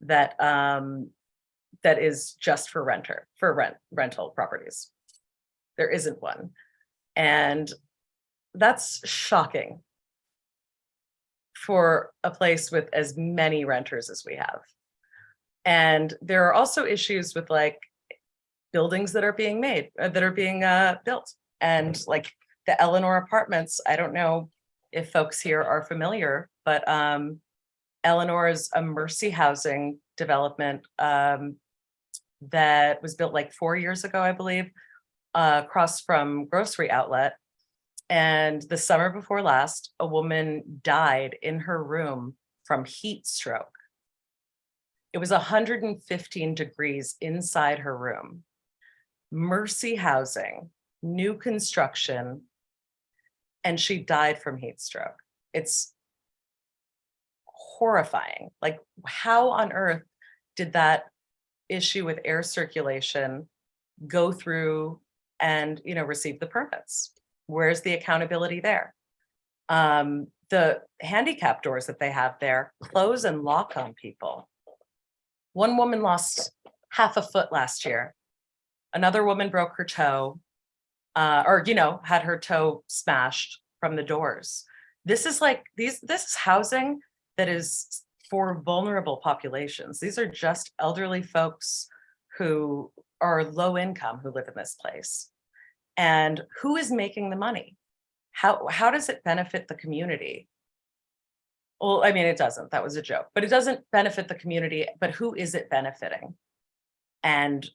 that that is just for rental properties. There isn't one. And that's shocking for a place with as many renters as we have. And there are also issues with like buildings that are being built, and like the Eleanor Apartments. I don't know if folks here are familiar, but Eleanor is a Mercy housing development that was built like 4 years ago, I believe, across from Grocery Outlet. And the summer before last, a woman died in her room from heat stroke. It was 115 degrees inside her room. Mercy housing, new construction, and she died from heat stroke. It's horrifying. Like, how on earth did that issue with air circulation go through and, you know, receive the permits? Where's the accountability there? The handicap doors that they have there close and lock on people. One woman lost half a foot last year. Another woman broke her toe, or, you know, had her toe smashed from the doors. This is like this is housing that is for vulnerable populations. These are just elderly folks who are low income who live in this place. And who is making the money? How does it benefit the community? Well, I mean, it doesn't. That was a joke, but it doesn't benefit the community. But who is it benefiting? And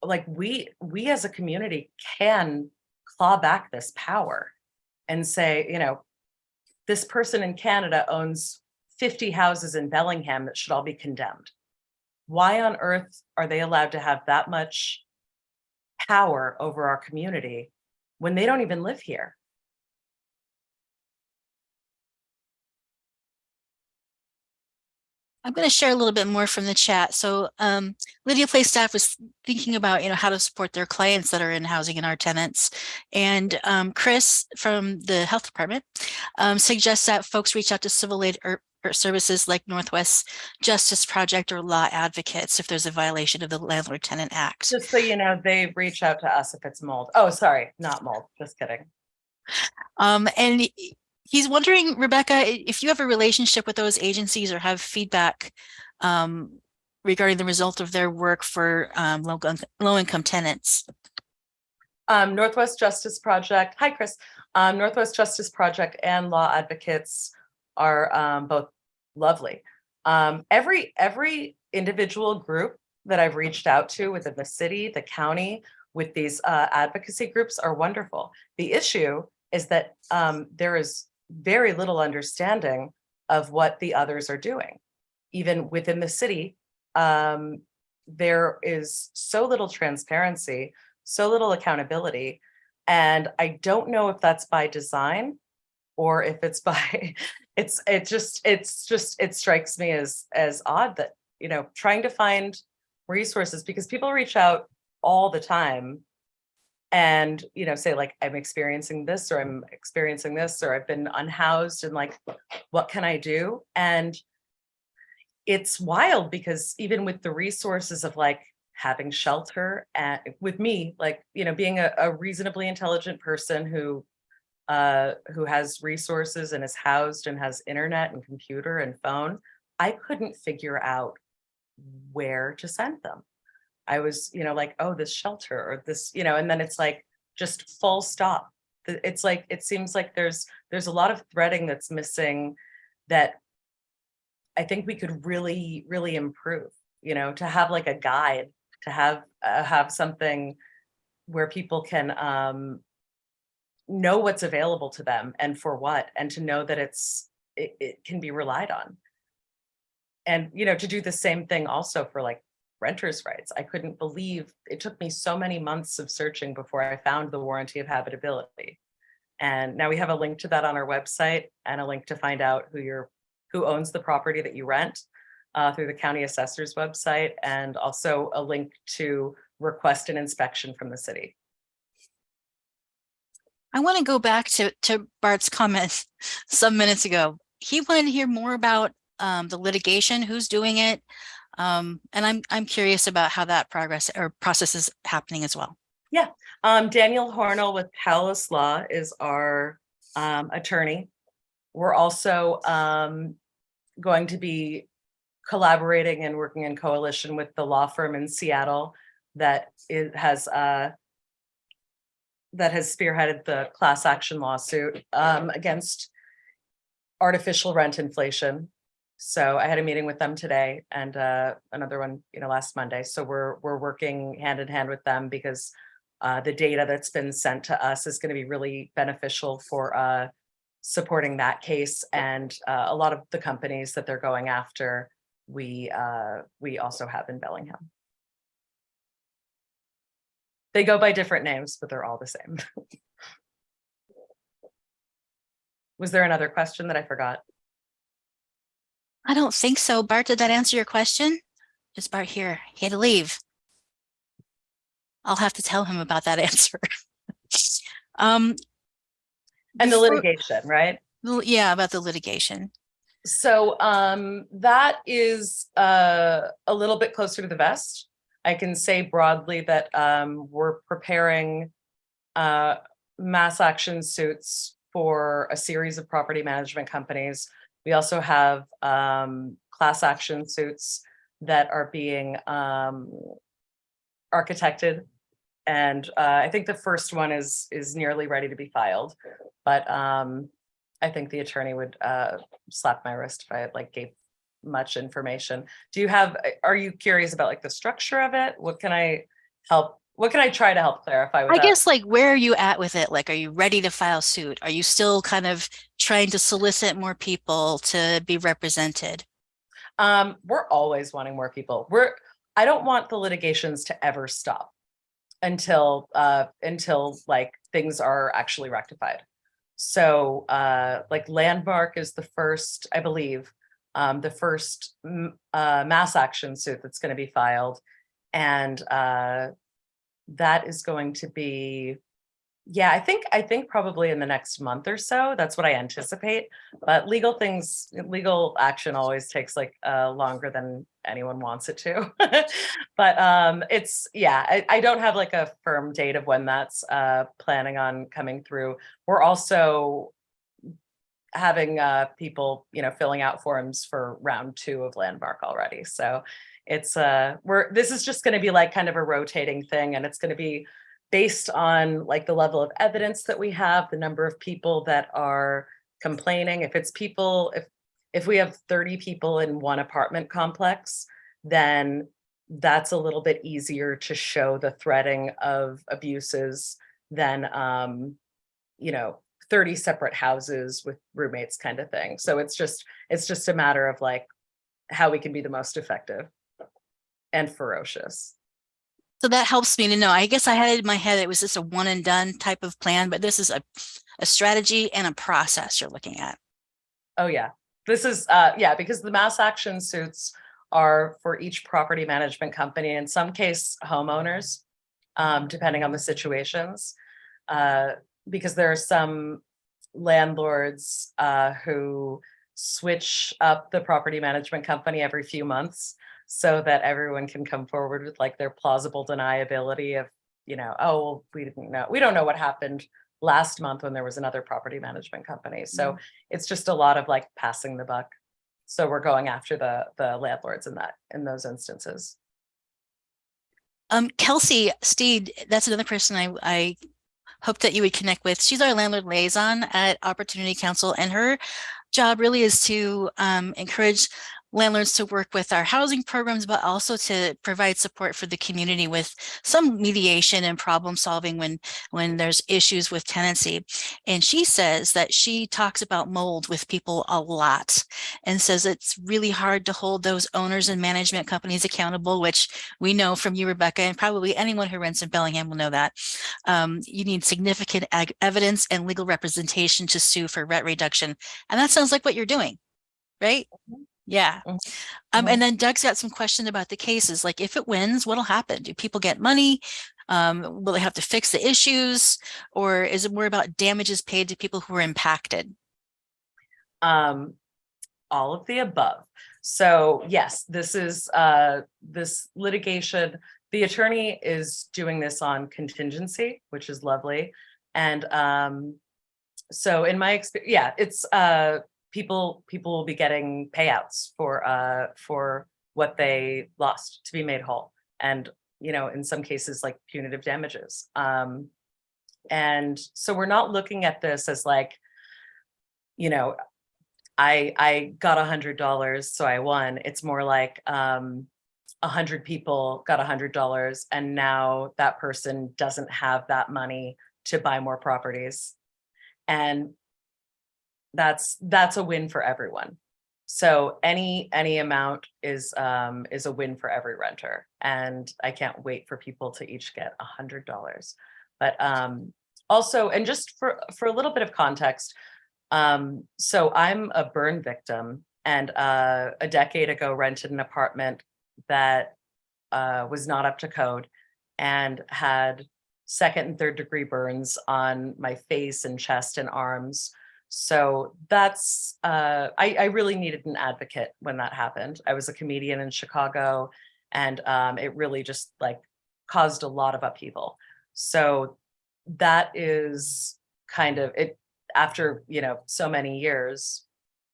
like we as a community can claw back this power and say, you know, this person in Canada owns 50 houses in Bellingham that should all be condemned. Why on earth are they allowed to have that much power over our community when they don't even live here? I'm going to share a little bit more from the chat. So Lydia Place staff was thinking about, how to support their clients that are in housing and our tenants. And Chris from the health department suggests that folks reach out to civil aid or services like Northwest Justice Project or law advocates if there's a violation of the Landlord Tenant Act. Just so you know, they reach out to us if it's mold. Oh, sorry, not mold. Just kidding. And he's wondering, Rebecca, if you have a relationship with those agencies or have feedback regarding the result of their work for low-income tenants. Northwest Justice Project. Hi, Chris. Northwest Justice Project and law advocates are both lovely. Every individual group that I've reached out to within the city, the county, with these advocacy groups are wonderful. The issue is that there is very little understanding of what the others are doing. Even within the city, there is so little transparency, so little accountability. And I don't know if that's by design or if it's by, it strikes me as odd that, trying to find resources, because people reach out all the time and say like, I'm experiencing this or I'm experiencing this or I've been unhoused and like, what can I do? And it's wild because even with the resources of like having shelter and with me, like, being a reasonably intelligent person who has resources and is housed and has internet and computer and phone, I couldn't figure out where to send them. I was, like, oh, this shelter or this, and then it's like just full stop. It's like, it seems like there's a lot of threading that's missing that I think we could really, really improve, to have like a guide, to have something where people can know what's available to them and for what, and to know that it can be relied on. And, to do the same thing also for like renters' rights. I couldn't believe it took me so many months of searching before I found the warranty of habitability. And now we have a link to that on our website and a link to find out who owns the property that you rent through the county assessor's website, and also a link to request an inspection from the city. I want to go back to Bart's comment some minutes ago. He wanted to hear more about the litigation, who's doing it. And I'm curious about how that process is happening as well. Yeah. Daniel Hornell with Palace Law is our attorney. We're also going to be collaborating and working in coalition with the law firm in Seattle that has spearheaded the class action lawsuit against artificial rent inflation. So I had a meeting with them today and another one, last Monday. So we're working hand in hand with them because the data that's been sent to us is going to be really beneficial for supporting that case. And a lot of the companies that they're going after, we also have in Bellingham. They go by different names, but they're all the same. Was there another question that I forgot? I don't think so. Bart, did that answer your question? Is Bart here? He had to leave. I'll have to tell him about that answer. And the litigation, right? Yeah, about the litigation. So that is a little bit closer to the vest. I can say broadly that we're preparing mass action suits for a series of property management companies. We also have class action suits that are being architected. And I think the first one is nearly ready to be filed. But I think the attorney would slap my wrist if I like gave much information. Are you curious about like the structure of it? What can I try to help clarify with I that? guess like where are you at with it? Like, are you ready to file suit? Are you still kind of trying to solicit more people to be represented? We're always wanting more people. I don't want the litigations to ever stop until like things are actually rectified. So like Landmark is the first, I believe, the first mass action suit that's going to be filed. And that is going to be, yeah, I think probably in the next month or so. That's what I anticipate. But legal action always takes like longer than anyone wants it to. But it's, yeah, I don't have like a firm date of when that's planning on coming through. We're also having people, filling out forms for round 2 of Landmark already. So it's this is just going to be like kind of a rotating thing, and it's going to be based on like the level of evidence that we have, the number of people that are complaining. If we have 30 people in one apartment complex, then that's a little bit easier to show the threading of abuses than 30 separate houses with roommates kind of thing. So it's just a matter of like how we can be the most effective and ferocious. So that helps me to know. I guess I had it in my head it was just a one and done type of plan, but this is a strategy and a process you're looking at. Oh yeah. This is because the mass action suits are for each property management company, in some case homeowners, depending on the situations. Because there are some landlords who switch up the property management company every few months so that everyone can come forward with like their plausible deniability of, oh, well, we don't know what happened last month when there was another property management company. So it's just a lot of like passing the buck. So we're going after the landlords in those instances. Kelsey Steed, that's another person I hope that you would connect with. She's our landlord liaison at Opportunity Council, and her job really is to encourage landlords to work with our housing programs, but also to provide support for the community with some mediation and problem solving when there's issues with tenancy. And she says that she talks about mold with people a lot and says it's really hard to hold those owners and management companies accountable, which we know from you, Rebecca, and probably anyone who rents in Bellingham will know that. You need significant evidence and legal representation to sue for rent reduction. And that sounds like what you're doing, right? Yeah. And then Doug's got some question about the cases. Like if it wins, what'll happen? Do people get money? Will they have to fix the issues? Or is it more about damages paid to people who were impacted? All of the above. So yes, this is this litigation. The attorney is doing this on contingency, which is lovely. And so in my experience, yeah, it's people will be getting payouts for what they lost to be made whole, and in some cases like punitive damages. And so we're not looking at this as like, I got $100, so I won. It's more like 100 people got $100, and now that person doesn't have that money to buy more properties, and that's a win for everyone. So any amount is a win for every renter, and I can't wait for people to each get $100. But also, and just for a little bit of context, so I'm a burn victim, and a decade ago rented an apartment that was not up to code and had 2nd and 3rd degree burns on my face and chest and arms. So that's I really needed an advocate when that happened. I was a comedian in Chicago, and it really just like caused a lot of upheaval. So that is kind of it. after, so many years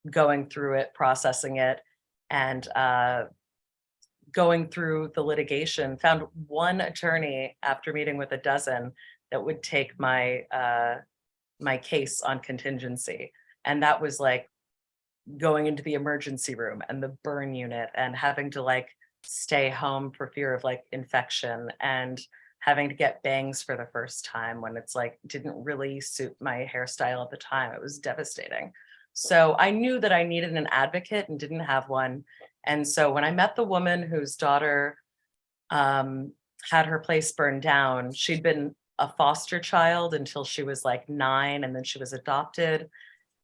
going through it, processing it, and going through the litigation, found one attorney after meeting with a dozen that would take my my case on contingency. And that was like going into the emergency room and the burn unit and having to like stay home for fear of like infection and having to get bangs for the first time when it's like didn't really suit my hairstyle at the time. It was devastating. So I knew that I needed an advocate and didn't have one. And so when I met the woman whose daughter had her place burned down, she'd been a foster child until she was like 9, and then she was adopted.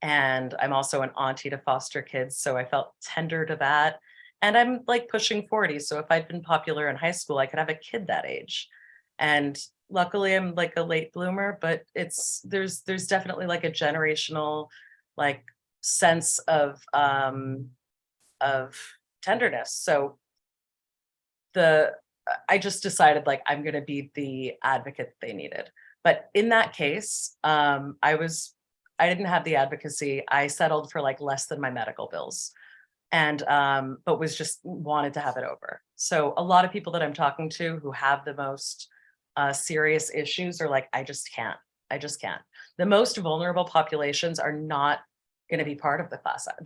And I'm also an auntie to foster kids, so I felt tender to that. And I'm like pushing 40, so if I'd been popular in high school, I could have a kid that age. And luckily I'm like a late bloomer, but there's definitely like a generational like sense of tenderness. So I just decided like I'm going to be the advocate they needed. But in that case, I didn't have the advocacy. I settled for like less than my medical bills, and but was just wanted to have it over. So a lot of people that I'm talking to who have the most serious issues are like, I just can't. The most vulnerable populations are not going to be part of the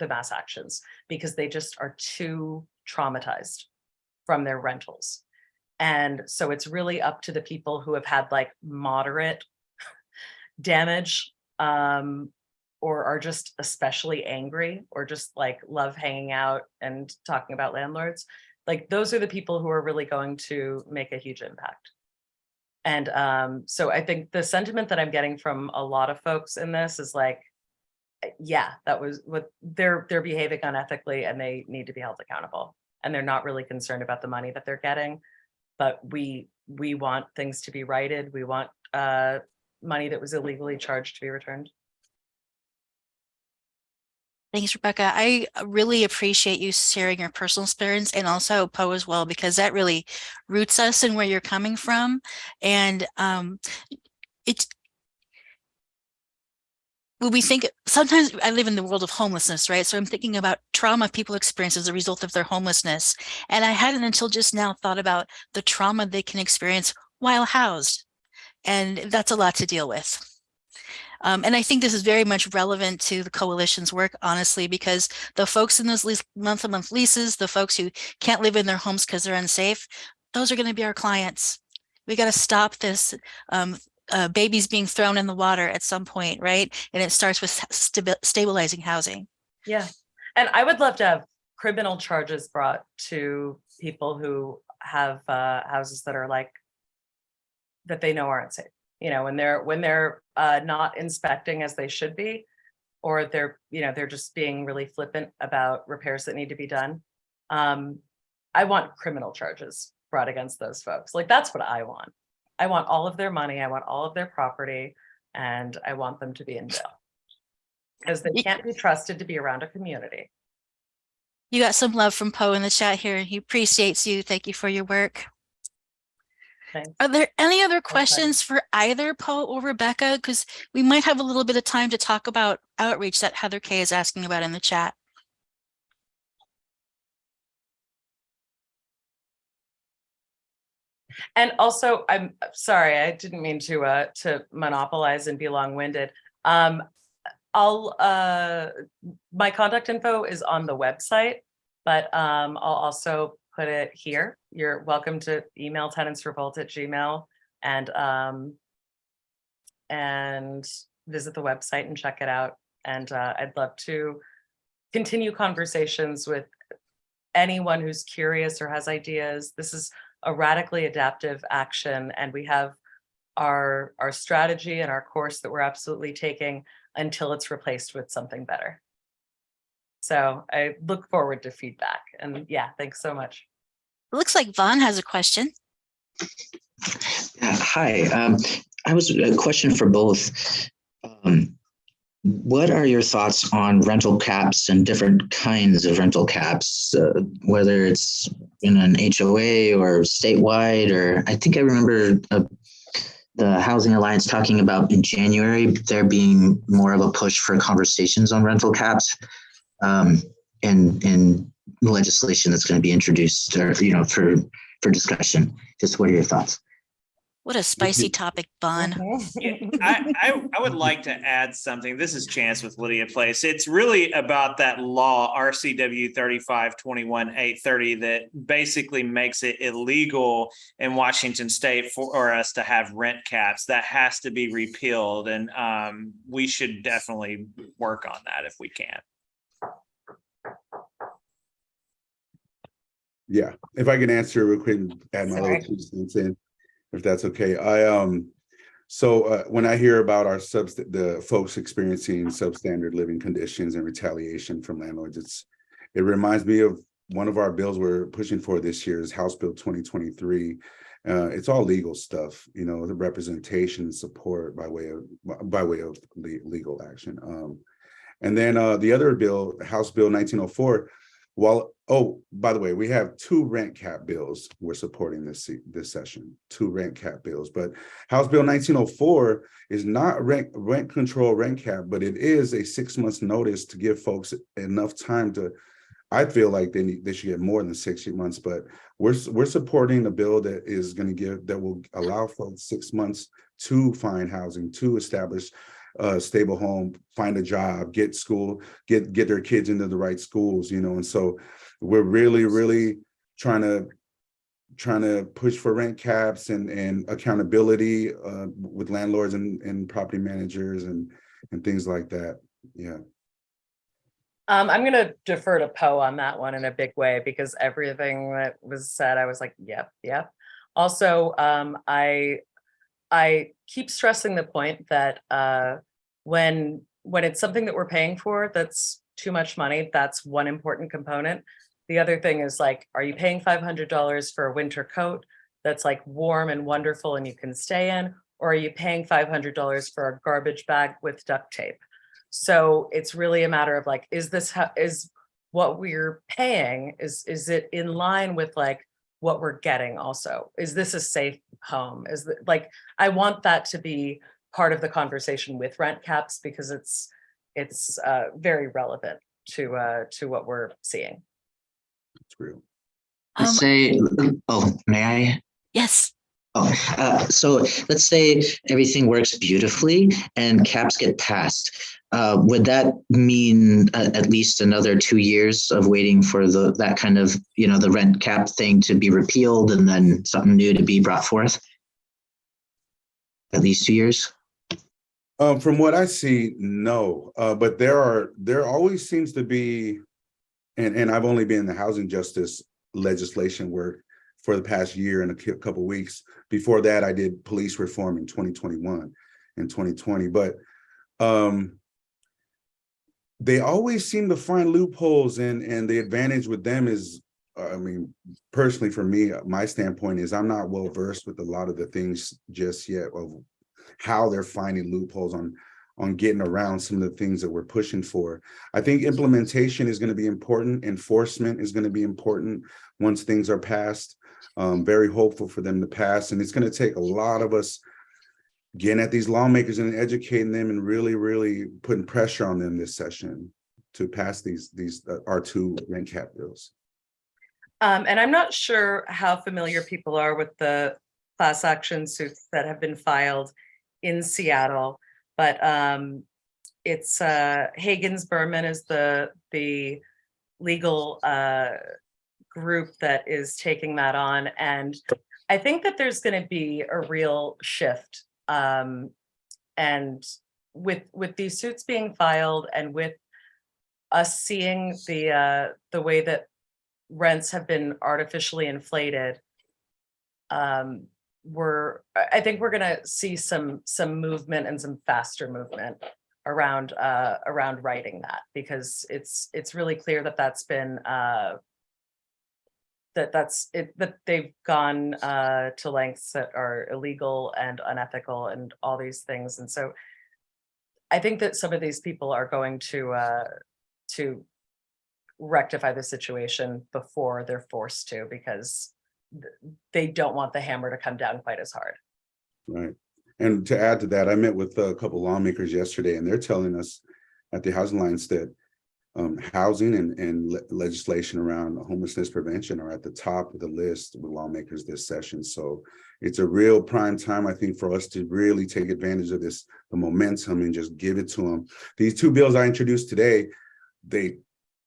mass actions because they just are too traumatized from their rentals. And so it's really up to the people who have had like moderate damage, or are just especially angry, or just like love hanging out and talking about landlords. Like those are the people who are really going to make a huge impact. And so I think the sentiment that I'm getting from a lot of folks in this is like, yeah, that was what they're behaving unethically and they need to be held accountable. And they're not really concerned about the money that they're getting, but we want things to be righted. We want money that was illegally charged to be returned. Thanks, Rebecca. I really appreciate you sharing your personal experience, and also Poe as well, because that really roots us in where you're coming from. And when we think, sometimes I live in the world of homelessness, right? So I'm thinking about trauma people experience as a result of their homelessness. And I hadn't until just now thought about the trauma they can experience while housed. And that's a lot to deal with. And I think this is very much relevant to the coalition's work, honestly, because the folks in those month-to-month leases, the folks who can't live in their homes because they're unsafe, those are going to be our clients. We got to stop this babies being thrown in the water at some point, right? And it starts with stabilizing housing. Yeah. And I would love to have criminal charges brought to people who have houses that are like, that they know aren't safe. When they're not inspecting as they should be, or they're just being really flippant about repairs that need to be done. I want criminal charges brought against those folks. Like, that's what I want. I want all of their money. I want all of their property, and I want them to be in jail because they can't be trusted to be around a community. You got some love from Poe in the chat here. He appreciates you. Thank you for your work. Thanks. Are there any other questions for either Poe or Rebecca? Because we might have a little bit of time to talk about outreach that Heather Kay is asking about in the chat. And also, I'm sorry, I didn't mean to monopolize and be long-winded. My contact info is on the website, but I'll also put it here. You're welcome to email tenantsrevolt@gmail.com and visit the website and check it out. And I'd love to continue conversations with anyone who's curious or has ideas. This is a radically adaptive action, and we have our strategy and our course that we're absolutely taking until it's replaced with something better. So I look forward to feedback, and yeah, thanks so much. It looks like Vaughn has a question. Hi, I was a question for both. What are your thoughts on rental caps and different kinds of rental caps, whether it's in an HOA or statewide? Or I think I remember the Housing Alliance talking about in January there being more of a push for conversations on rental caps, and legislation that's going to be introduced, or for discussion. Just what are your thoughts? What a spicy topic, Bon. Yeah, I would like to add something. This is Chance with Lydia Place. It's really about that law, RCW 3521-830, that basically makes it illegal in Washington State for us to have rent caps. That has to be repealed, and we should definitely work on that if we can. Yeah, if I can answer real quick and add my little 2 cents in, if that's okay. When I hear about the folks experiencing substandard living conditions and retaliation from landlords, it reminds me of one of our bills we're pushing for this year is House Bill 2023. It's all legal stuff, the representation and support by way of legal action. And then the other bill, House Bill 1904. By the way, we have 2 rent cap bills we're supporting this session, 2 rent cap bills. But House Bill 1904 is not rent control rent cap, but it is a 6 months notice to give folks enough time to. I feel like they should get more than 60 months, but we're supporting a bill that will allow folks 6 months to find housing, to establish a stable home, find a job, get their kids into the right schools, and so we're really trying to push for rent caps and accountability with landlords and property managers and things like that. Yeah. I'm going to defer to Poe on that one in a big way, because everything that was said, I was like, yep. Also, I keep stressing the point that when it's something that we're paying for that's too much money, that's one important component. The other thing is, like, are you paying $500 for a winter coat that's like warm and wonderful and you can stay in, or are you paying $500 for a garbage bag with duct tape? So it's really a matter of, like, is what we're paying, is it in line with like what we're getting? Also, is this a safe home? I want that to be part of the conversation with rent caps, because it's very relevant to what we're seeing. It's real. Let's say, may I? Yes. So let's say everything works beautifully and caps get passed. Would that mean at least another 2 years of waiting for that kind of, the rent cap thing to be repealed and then something new to be brought forth? At least 2 years? From what I see, no. But there always seems to be, and I've only been in the housing justice legislation work for the past year and a couple of weeks. Before that, I did police reform in 2021 and 2020. But they always seem to find loopholes, and the advantage with them is, personally for me, my standpoint is I'm not well versed with a lot of the things just yet of how they're finding loopholes on getting around some of the things that we're pushing for. I think implementation is going to be important. Enforcement is going to be important once things are passed. Very hopeful for them to pass. And it's going to take a lot of us getting at these lawmakers and educating them and really putting pressure on them this session to pass these R2 rent cap bills. And I'm not sure how familiar people are with the class action suits that have been filed in Seattle, but it's Hagen's Berman is the legal group that is taking that on, and I think that there's going to be a real shift. And with these suits being filed, and with us seeing the way that rents have been artificially inflated, I think we're going to see some movement and some faster movement around writing that, because it's really clear that that's been that they've gone to lengths that are illegal and unethical and all these things. And so I think that some of these people are going to rectify the situation before they're forced to, because they don't want the hammer to come down quite as hard. Right. And to add to that, I met with a couple lawmakers yesterday, and they're telling us at the Housing Alliance that housing and legislation around homelessness prevention are at the top of the list with lawmakers this session. So it's a real prime time, I think, for us to really take advantage of this, the momentum, and just give it to them. These two bills I introduced today, they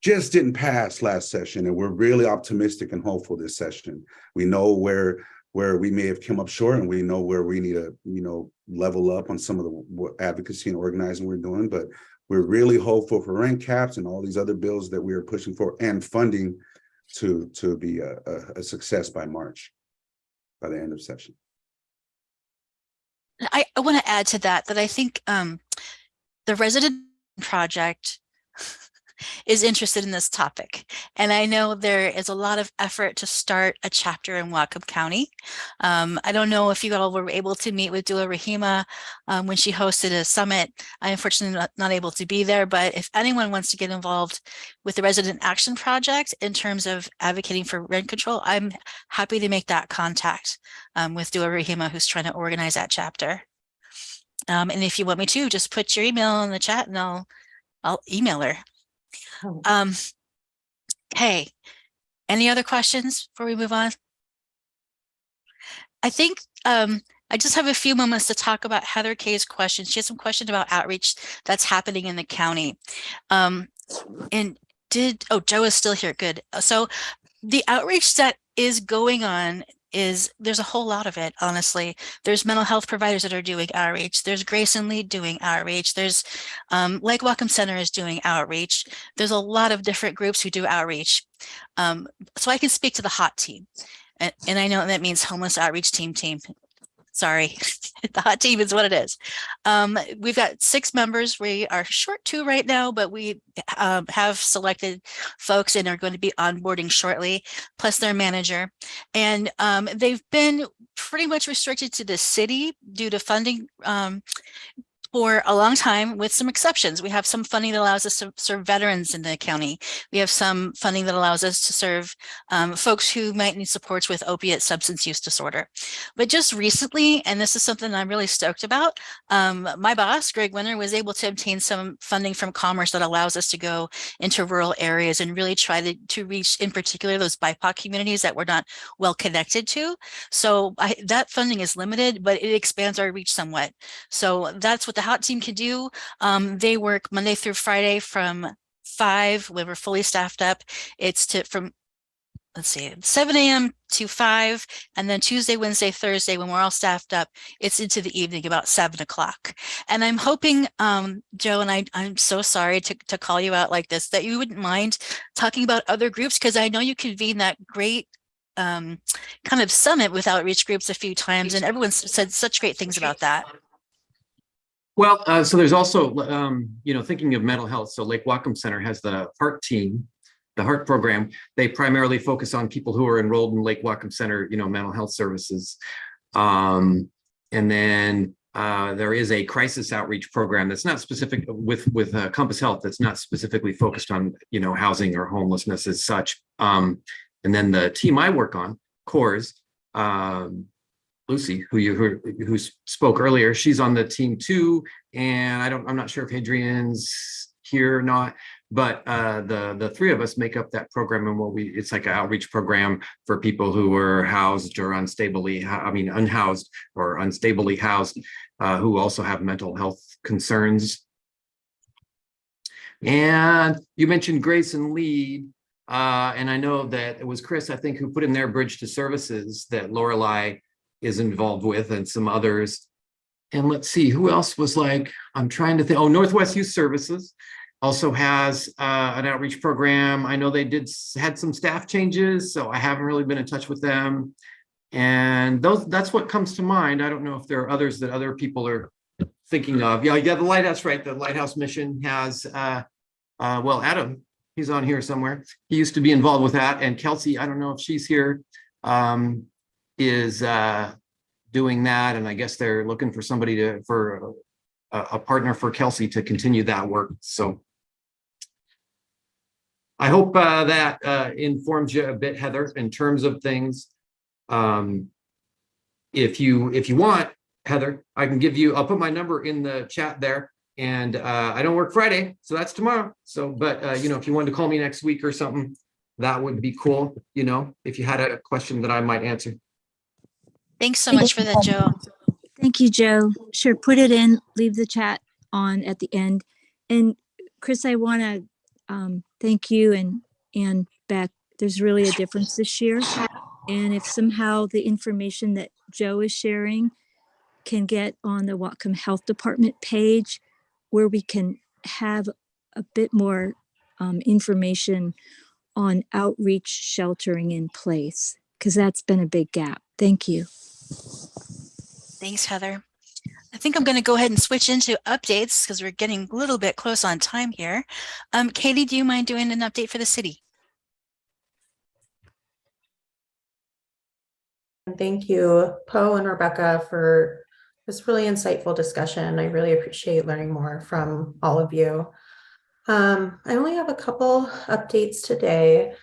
just didn't pass last session, and we're really optimistic and hopeful this session. We know where we may have come up short, and we know where we need to, level up on some of the advocacy and organizing we're doing, but we're really hopeful for rent caps and all these other bills that we are pushing for, and funding to be a success by March, by the end of session. I want to add to that I think the resident project is interested in this topic. And I know there is a lot of effort to start a chapter in Whatcom County. I don't know if you all were able to meet with Dula Rahima when she hosted a summit. I'm unfortunately not able to be there, but if anyone wants to get involved with the Resident Action Project in terms of advocating for rent control, I'm happy to make that contact with Dula Rahima, who's trying to organize that chapter. And if you want me to, just put your email in the chat and I'll email her. Okay, any other questions before we move on? I think I just have a few moments to talk about Heather Kay's question. She has some questions about outreach that's happening in the county. And Joe is still here, good. So the outreach that is going on there's a whole lot of it, honestly. There's mental health providers that are doing outreach. There's Grace and Lead doing outreach. There's Lake Whatcom Center is doing outreach. There's a lot of different groups who do outreach. So I can speak to the HOT team. And I know that means Homeless Outreach Team. Sorry, the HOT team is what it is. We've got 6 members. We are short 2 right now, but we have selected folks and are going to be onboarding shortly, plus their manager. And they've been pretty much restricted to the city due to funding for a long time, with some exceptions. We have some funding that allows us to serve veterans in the county. We have some funding that allows us to serve folks who might need supports with opiate substance use disorder. But just recently, and this is something I'm really stoked about, my boss, Greg Winter, was able to obtain some funding from Commerce that allows us to go into rural areas and really try to reach, in particular, those BIPOC communities that we're not well connected to. So that funding is limited, but it expands our reach somewhat. So that's what the HOT team can do. They work Monday through Friday from 5 when we're fully staffed up. It's from 7 a.m. to 5, and then Tuesday, Wednesday, Thursday, when we're all staffed up, it's into the evening about 7 o'clock. And I'm hoping, Joe, and I'm so sorry to call you out like this, that you wouldn't mind talking about other groups, because I know you convene that great kind of summit with outreach groups a few times, and everyone's said such great things about that. Well, so there's also, thinking of mental health. So Lake Whatcom Center has the HEART team, the HEART program. They primarily focus on people who are enrolled in Lake Whatcom Center, mental health services. And then there is a crisis outreach program that's not specific with Compass Health, that's not specifically focused on, housing or homelessness as such. And then the team I work on, CORES, Lucy, who spoke earlier, she's on the team too, and I'm not sure if Hadrian's here or not, but the 3 of us make up that program, and it's like an outreach program for people who are housed or unhoused or unstably housed, who also have mental health concerns. And you mentioned Grace and Lead, and I know that it was Chris, I think, who put in their Bridge to Services that Lorelei is involved with, and some others. And let's see, who else was I'm trying to think. Oh, Northwest Youth Services also has an outreach program. I know they had some staff changes, so I haven't really been in touch with them. And that's what comes to mind. I don't know if there are others that other people are thinking of. Yeah, the Lighthouse, right? The Lighthouse Mission has, Adam, he's on here somewhere. He used to be involved with that. And Kelsey, I don't know if she's here, is doing that, and I guess they're looking for somebody for a partner for Kelsey to continue that work. So I hope that informs you a bit, Heather, in terms of things. If you want, Heather, I can give you, I'll put my number in the chat there. And I don't work Friday, so that's tomorrow. So, but you know, if you wanted to call me next week or something, that would be cool. You know, if you had a question that I might answer. Thanks so much for that, Joe. Thank you, Joe. Sure, put it in, leave the chat on at the end. And Chris, I want to thank you and Beck. There's really a difference this year. And if somehow the information that Joe is sharing can get on the Whatcom Health Department page, where we can have a bit more information on outreach sheltering in place, because that's been a big gap. Thank you. Thanks, Heather. I think I'm going to go ahead and switch into updates because we're getting a little bit close on time here. Katie, do you mind doing an update for the city? Thank you, Poe and Rebecca, for this really insightful discussion. I really appreciate learning more from all of you. I only have a couple updates today.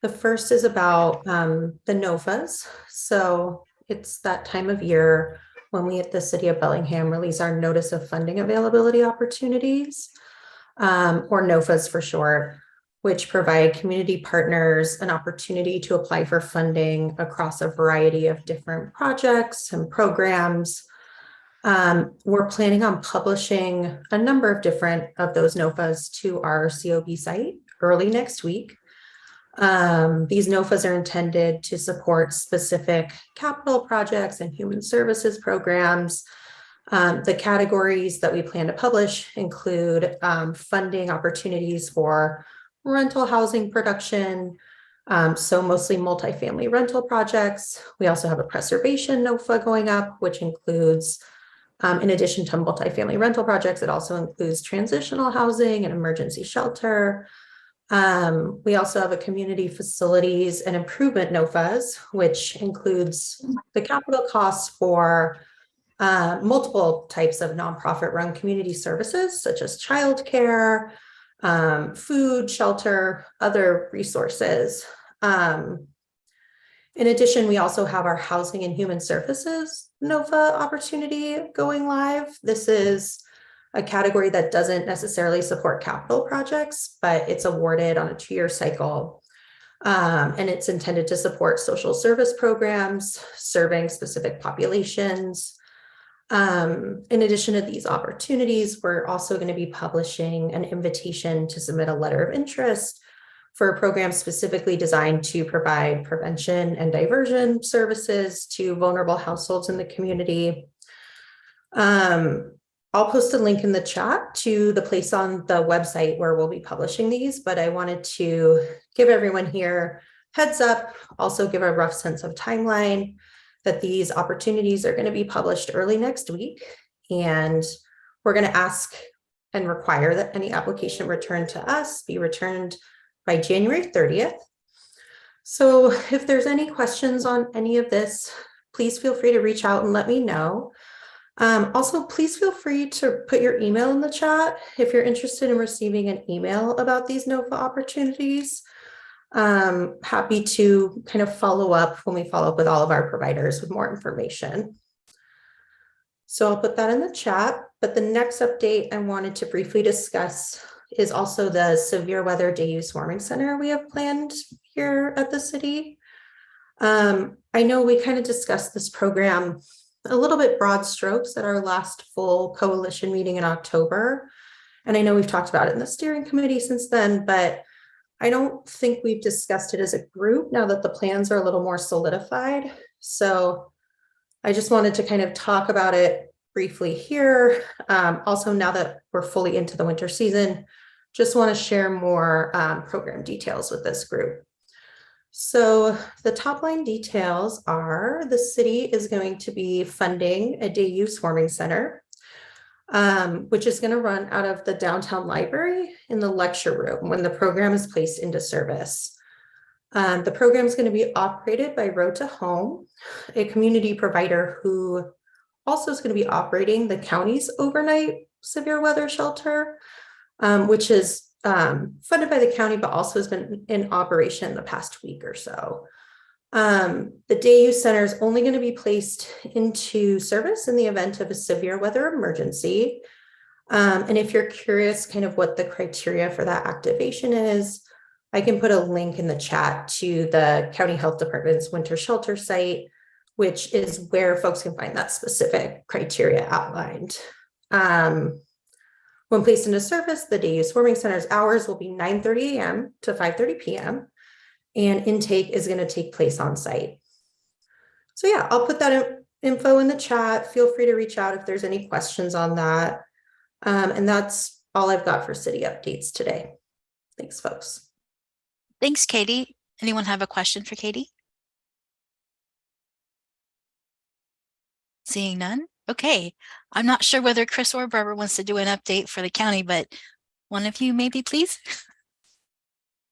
The first is about the NOFAs. So it's that time of year when we at the City of Bellingham release our Notice of Funding Availability Opportunities, or NOFAs for short, which provide community partners an opportunity to apply for funding across a variety of different projects and programs. We're planning on publishing a number of different of those NOFAs to our COB site early next week. These NOFAs are intended to support specific capital projects and human services programs. The categories that we plan to publish include funding opportunities for rental housing production, so mostly multifamily rental projects. We also have a preservation NOFA going up, which includes, in addition to multifamily rental projects, it also includes transitional housing and emergency shelter. We also have a community facilities and improvement NOFAs, which includes the capital costs for multiple types of nonprofit run community services, such as childcare, food, shelter, other resources. In addition, we also have our housing and human services NOFA opportunity going live. This is a category that doesn't necessarily support capital projects, but it's awarded on a 2-year cycle. And it's intended to support social service programs, serving specific populations. In addition to these opportunities, we're also going to be publishing an invitation to submit a letter of interest for a program specifically designed to provide prevention and diversion services to vulnerable households in the community. I'll post a link in the chat to the place on the website where we'll be publishing these, but I wanted to give everyone here heads up, also give a rough sense of timeline, that these opportunities are going to be published early next week. And we're going to ask and require that any application returned to us be returned by January 30th. So if there's any questions on any of this, please feel free to reach out and let me know. Also, please feel free to put your email in the chat if you're interested in receiving an email about these NOFA opportunities. Happy to kind of follow up when we follow up with all of our providers with more information. So I'll put that in the chat, but the next update I wanted to briefly discuss is also the severe weather day use warming center we have planned here at the city. I know we kind of discussed this program a little bit broad strokes at our last full coalition meeting in October. And I know we've talked about it in the steering committee since then, but I don't think we've discussed it as a group now that the plans are a little more solidified. So I just wanted to kind of talk about it briefly here. Also, now that we're fully into the winter season, just want to share more program details with this group. So the top line details are the city is going to be funding a day use warming center, which is going to run out of the downtown library in the lecture room when the program is placed into service. The program is going to be operated by Road to Home, a community provider who also is going to be operating the county's overnight severe weather shelter, which is funded by the county, but also has been in operation the past week or so. The day use center is only going to be placed into service in the event of a severe weather emergency. And if you're curious kind of what the criteria for that activation is, I can put a link in the chat to the County Health Department's winter shelter site, which is where folks can find that specific criteria outlined. When placed into service, the day use warming center's hours will be 9:30 a.m. to 5:30 p.m. and intake is going to take place on site. So yeah, I'll put that info in the chat. Feel free to reach out if there's any questions on that. And that's all I've got for city updates today. Thanks, folks. Thanks, Katie. Anyone have a question for Katie? Seeing none? Okay. I'm not sure whether Chris or Barbara wants to do an update for the county, but one of you maybe, please.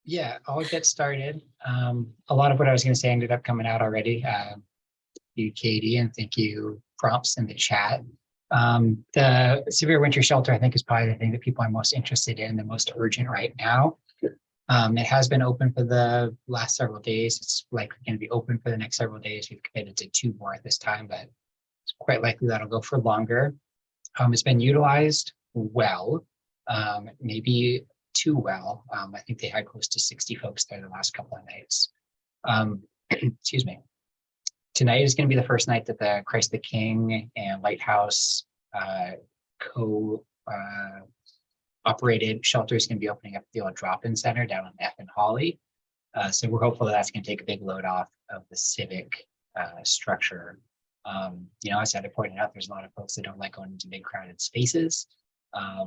Yeah, I'll get started. A lot of what I was going to say ended up coming out already. Thank you, Katie, and thank you, prompts in the chat. The severe winter shelter, I think, is probably the thing that people are most interested in, the most urgent right now. It has been open for the last several days. It's likely going to be open for the next several days. We've committed to 2 more at this time, but it's quite likely that'll go for longer. It's been utilized well, maybe too well. I think they had close to 60 folks there the last couple of nights. Excuse me. Tonight is going to be the first night that the Christ the King and Lighthouse operated shelter is going to be opening up the old drop-in center down in F and Holly. So we're hopeful that that's going to take a big load off of the civic structure. As I pointed out, there's a lot of folks that don't like going into big crowded spaces. I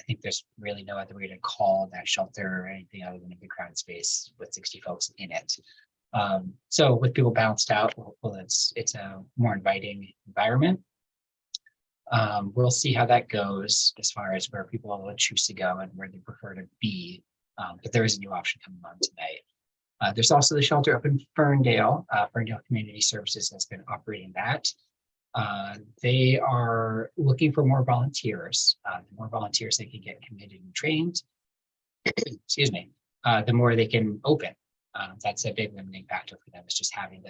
think there's really no other way to call that shelter or anything other than a big crowded space with 60 folks in it. So with people balanced out, we're hopeful it's a more inviting environment. We'll see how that goes as far as where people will choose to go and where they prefer to be. But there is a new option coming on tonight. There's also the shelter up in Ferndale. Ferndale Community Services has been operating that. They are looking for more volunteers. The more volunteers they can get committed and trained, excuse me, the more they can open. That's a big limiting factor for them, is just having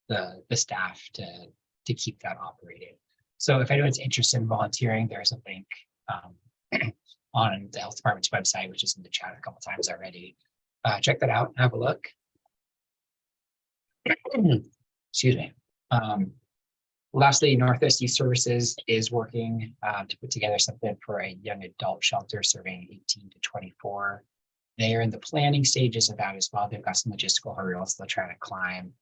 the staff to keep that operating. So if anyone's interested in volunteering, there's a link on the health department's website, which is in the chat a couple times already. Check that out and have a look. Excuse me. Lastly, Northwest Youth Services is working to put together something for a young adult shelter serving 18 to 24. They are in the planning stages of that as well. They've got some logistical hurdles they'll try to climb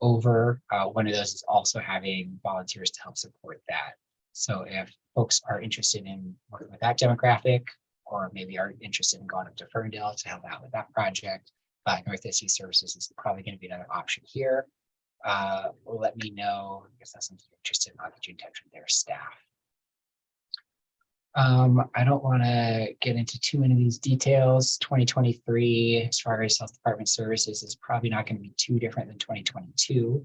over. One of those is also having volunteers to help support that. So if folks are interested in working with that demographic, or maybe are interested in going up to Ferndale to help out with that project, Northwest Youth Services is probably going to be another option here. Let me know if that's something you're interested in. I'll get you in touch with their staff. I don't want to get into too many of these details. 2023, as far as health department services, is probably not going to be too different than 2022.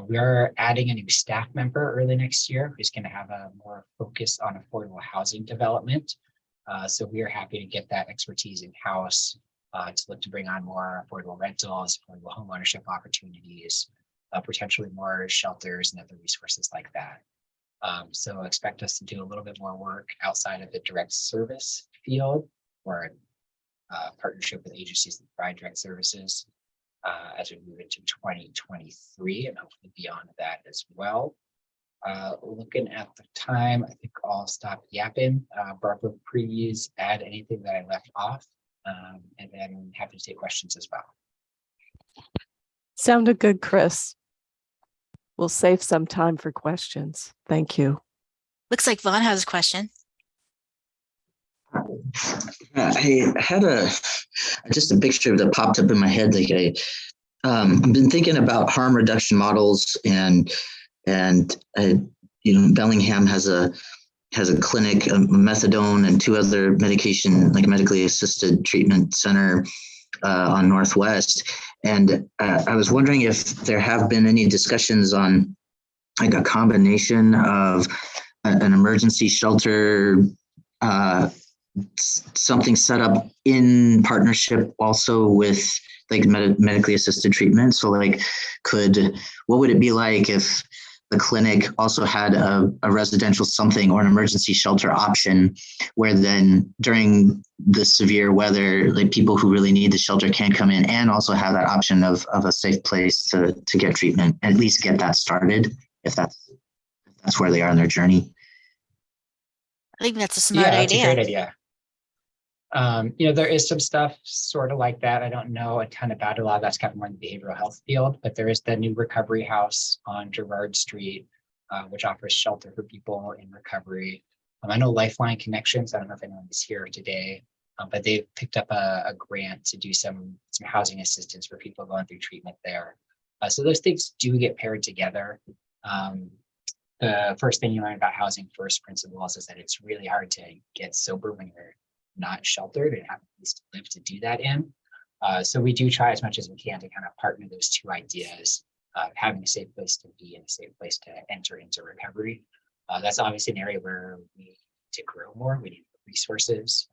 We are adding a new staff member early next year who's going to have a more focus on affordable housing development. So we are happy to get that expertise in-house to look to bring on more affordable rentals, affordable home ownership opportunities, potentially more shelters and other resources like that. So expect us to do a little bit more work outside of the direct service field, or partnership with agencies that provide direct services as we move into 2023 and hopefully beyond that as well. Looking at the time, I think I'll stop yapping. Barbara, please add anything that I left off, and then happy to take questions as well. Sounded good, Chris. We'll save some time for questions. Thank you. Looks like Vaughn has a question. I had just a picture that popped up in my head. Like I've been thinking about harm reduction models, and Bellingham has a clinic, a methadone, and 2 other medication, like medically assisted treatment center on Northwest. And I was wondering if there have been any discussions on like a combination of an emergency shelter, something set up in partnership also with like medically assisted treatment. So like, what would it be like if the clinic also had a residential something or an emergency shelter option, where then during the severe weather, like people who really need the shelter can come in and also have that option of a safe place to get treatment, at least get that started if that's where they are in their journey. I think that's a smart That's idea. a great idea. There is some stuff sort of like that. I don't know a ton about it. A lot of that's kind of more in the behavioral health field, but there is the new recovery house on Girard Street, which offers shelter for people in recovery. I know Lifeline Connections, I don't know if anyone is here today, but they've picked up a grant to do some housing assistance for people going through treatment there. So those things do get paired together. The first thing you learn about housing first principles is that it's really hard to get sober when you're not sheltered and have a place to live to do that in. So we do try as much as we can to kind of partner those two ideas, having a safe place to be and a safe place to enter into recovery. That's obviously an area where we need to grow more. We need resources,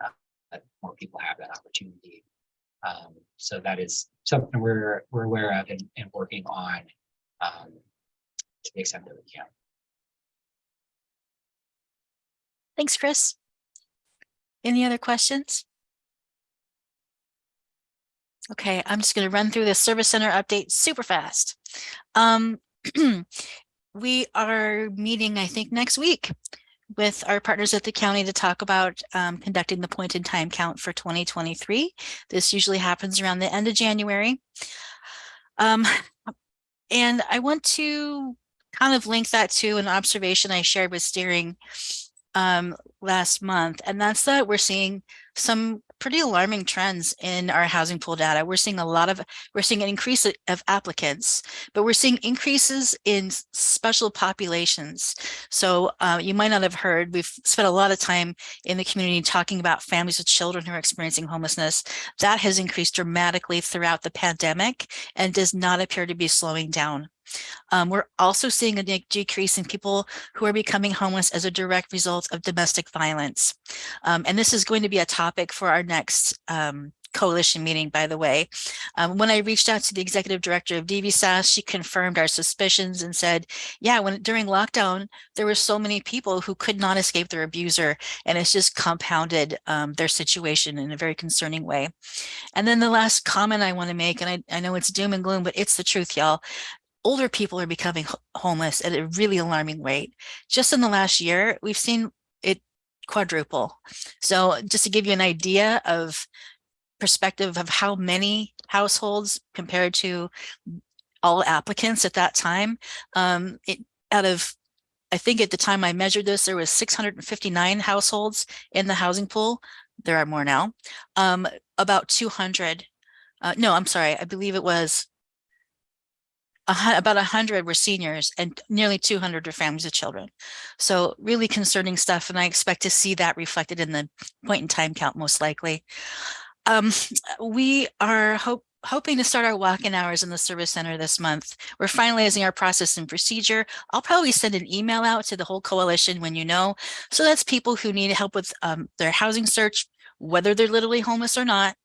that more people have that opportunity. So that is something we're aware of and working on to the extent that we can. Thanks, Chris. Any other questions? Okay, I'm just going to run through the service center update super fast. We are meeting, I think, next week with our partners at the county to talk about conducting the point in time count for 2023. This usually happens around the end of January. And I want to kind of link that to an observation I shared with steering last month, and that's that we're seeing some pretty alarming trends in our housing pool data. We're seeing an increase of applicants, but we're seeing increases in special populations. So you might not have heard, we've spent a lot of time in the community talking about families with children who are experiencing homelessness. That has increased dramatically throughout the pandemic and does not appear to be slowing down. We're also seeing a decrease in people who are becoming homeless as a direct result of domestic violence. And this is going to be a topic for our next coalition meeting, by the way. When I reached out to the executive director of DVSAS, she confirmed our suspicions and said, yeah, during lockdown, there were so many people who could not escape their abuser, and it's just compounded their situation in a very concerning way. And then the last comment I want to make, and I know it's doom and gloom, but it's the truth, y'all. Older people are becoming homeless at a really alarming rate. Just in the last year, we've seen it quadruple. So just to give you an idea of perspective of how many households compared to all applicants at that time, I think at the time I measured this, there was 659 households in the housing pool. There are more now. About 200. No, I'm sorry. I believe it was about 100 were seniors and nearly 200 were families with children. So really concerning stuff. And I expect to see that reflected in the point in time count, most likely. We are hoping to start our walk-in hours in the service center this month. We're finalizing our process and procedure. I'll probably send an email out to the whole coalition when you know. So that's people who need help with their housing search, whether they're literally homeless or not.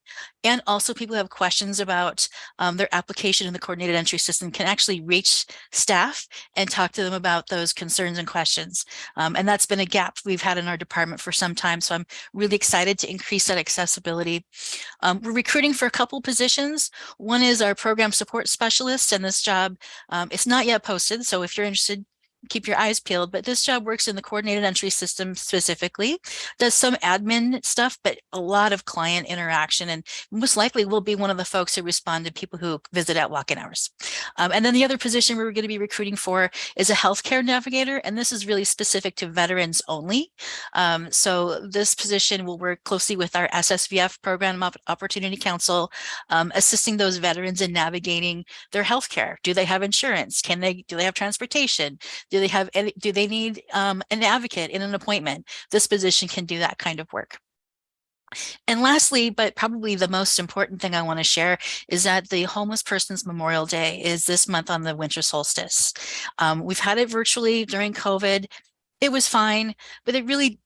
And also people who have questions about their application in the coordinated entry system can actually reach staff and talk to them about those concerns and questions. And that's been a gap we've had in our department for some time. So I'm really excited to increase that accessibility. We're recruiting for a couple positions. One is our program support specialist, and this job, it's not yet posted. So if you're interested, keep your eyes peeled, but this job works in the coordinated entry system specifically, does some admin stuff, but a lot of client interaction, and most likely will be one of the folks who respond to people who visit at walk-in hours. And then the other position we're going to be recruiting for is a healthcare navigator, and this is really specific to veterans only. So this position will work closely with our SSVF Program Opportunity Council, assisting those veterans in navigating their healthcare. Do they have insurance? Do they have transportation? Do they need an advocate in an appointment? This position can do that kind of work. And lastly, but probably the most important thing I want to share is that the Homeless Persons Memorial Day is this month on the winter solstice. We've had it virtually during COVID. It was fine, but it really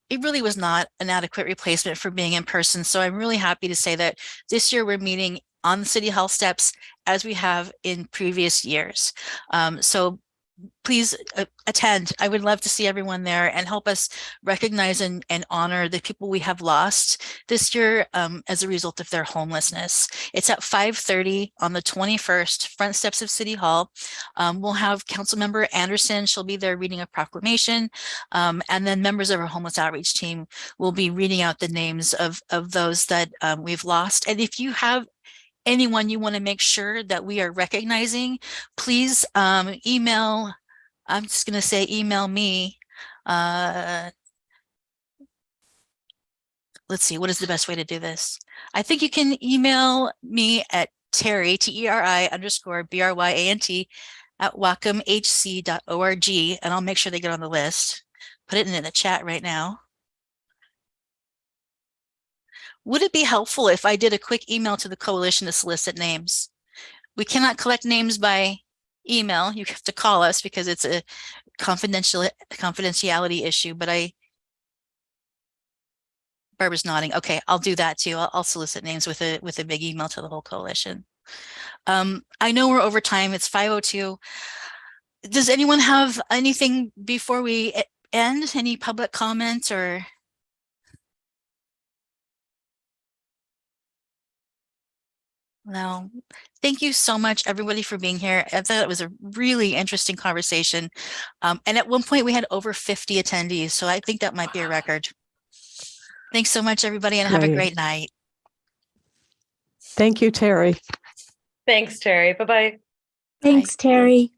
was not an adequate replacement for being in person. So I'm really happy to say that this year we're meeting on the City Hall steps as we have in previous years. So please attend. I would love to see everyone there and help us recognize and honor the people we have lost this year as a result of their homelessness. It's at 5:30 on the 21st, front steps of City Hall. We'll have Councilmember Anderson. She'll be there reading a proclamation. And then members of our homeless outreach team will be reading out the names of those that we've lost. And if you have anyone you want to make sure that we are recognizing, please email, I'm just going to say email me. Let's see, what is the best way to do this? I think you can email me at Terry, TERI_BRYANT at whatcomhc.org, and I'll make sure they get on the list. Put it in the chat right now. Would it be helpful if I did a quick email to the coalition to solicit names? We cannot collect names by email. You have to call us because it's a confidentiality issue, but Barbara's nodding. Okay, I'll do that too. I'll solicit names with a big email to the whole coalition. I know we're over time. It's 5:02. Does anyone have anything before we end? Any public comments or? No. Thank you so much, everybody, for being here. I thought it was a really interesting conversation. And at one point we had over 50 attendees, so I think that might be a record. Thanks so much, everybody, and have a great night. Thank you, Terry. Thanks, Terry. Bye-bye. Thanks, Terry.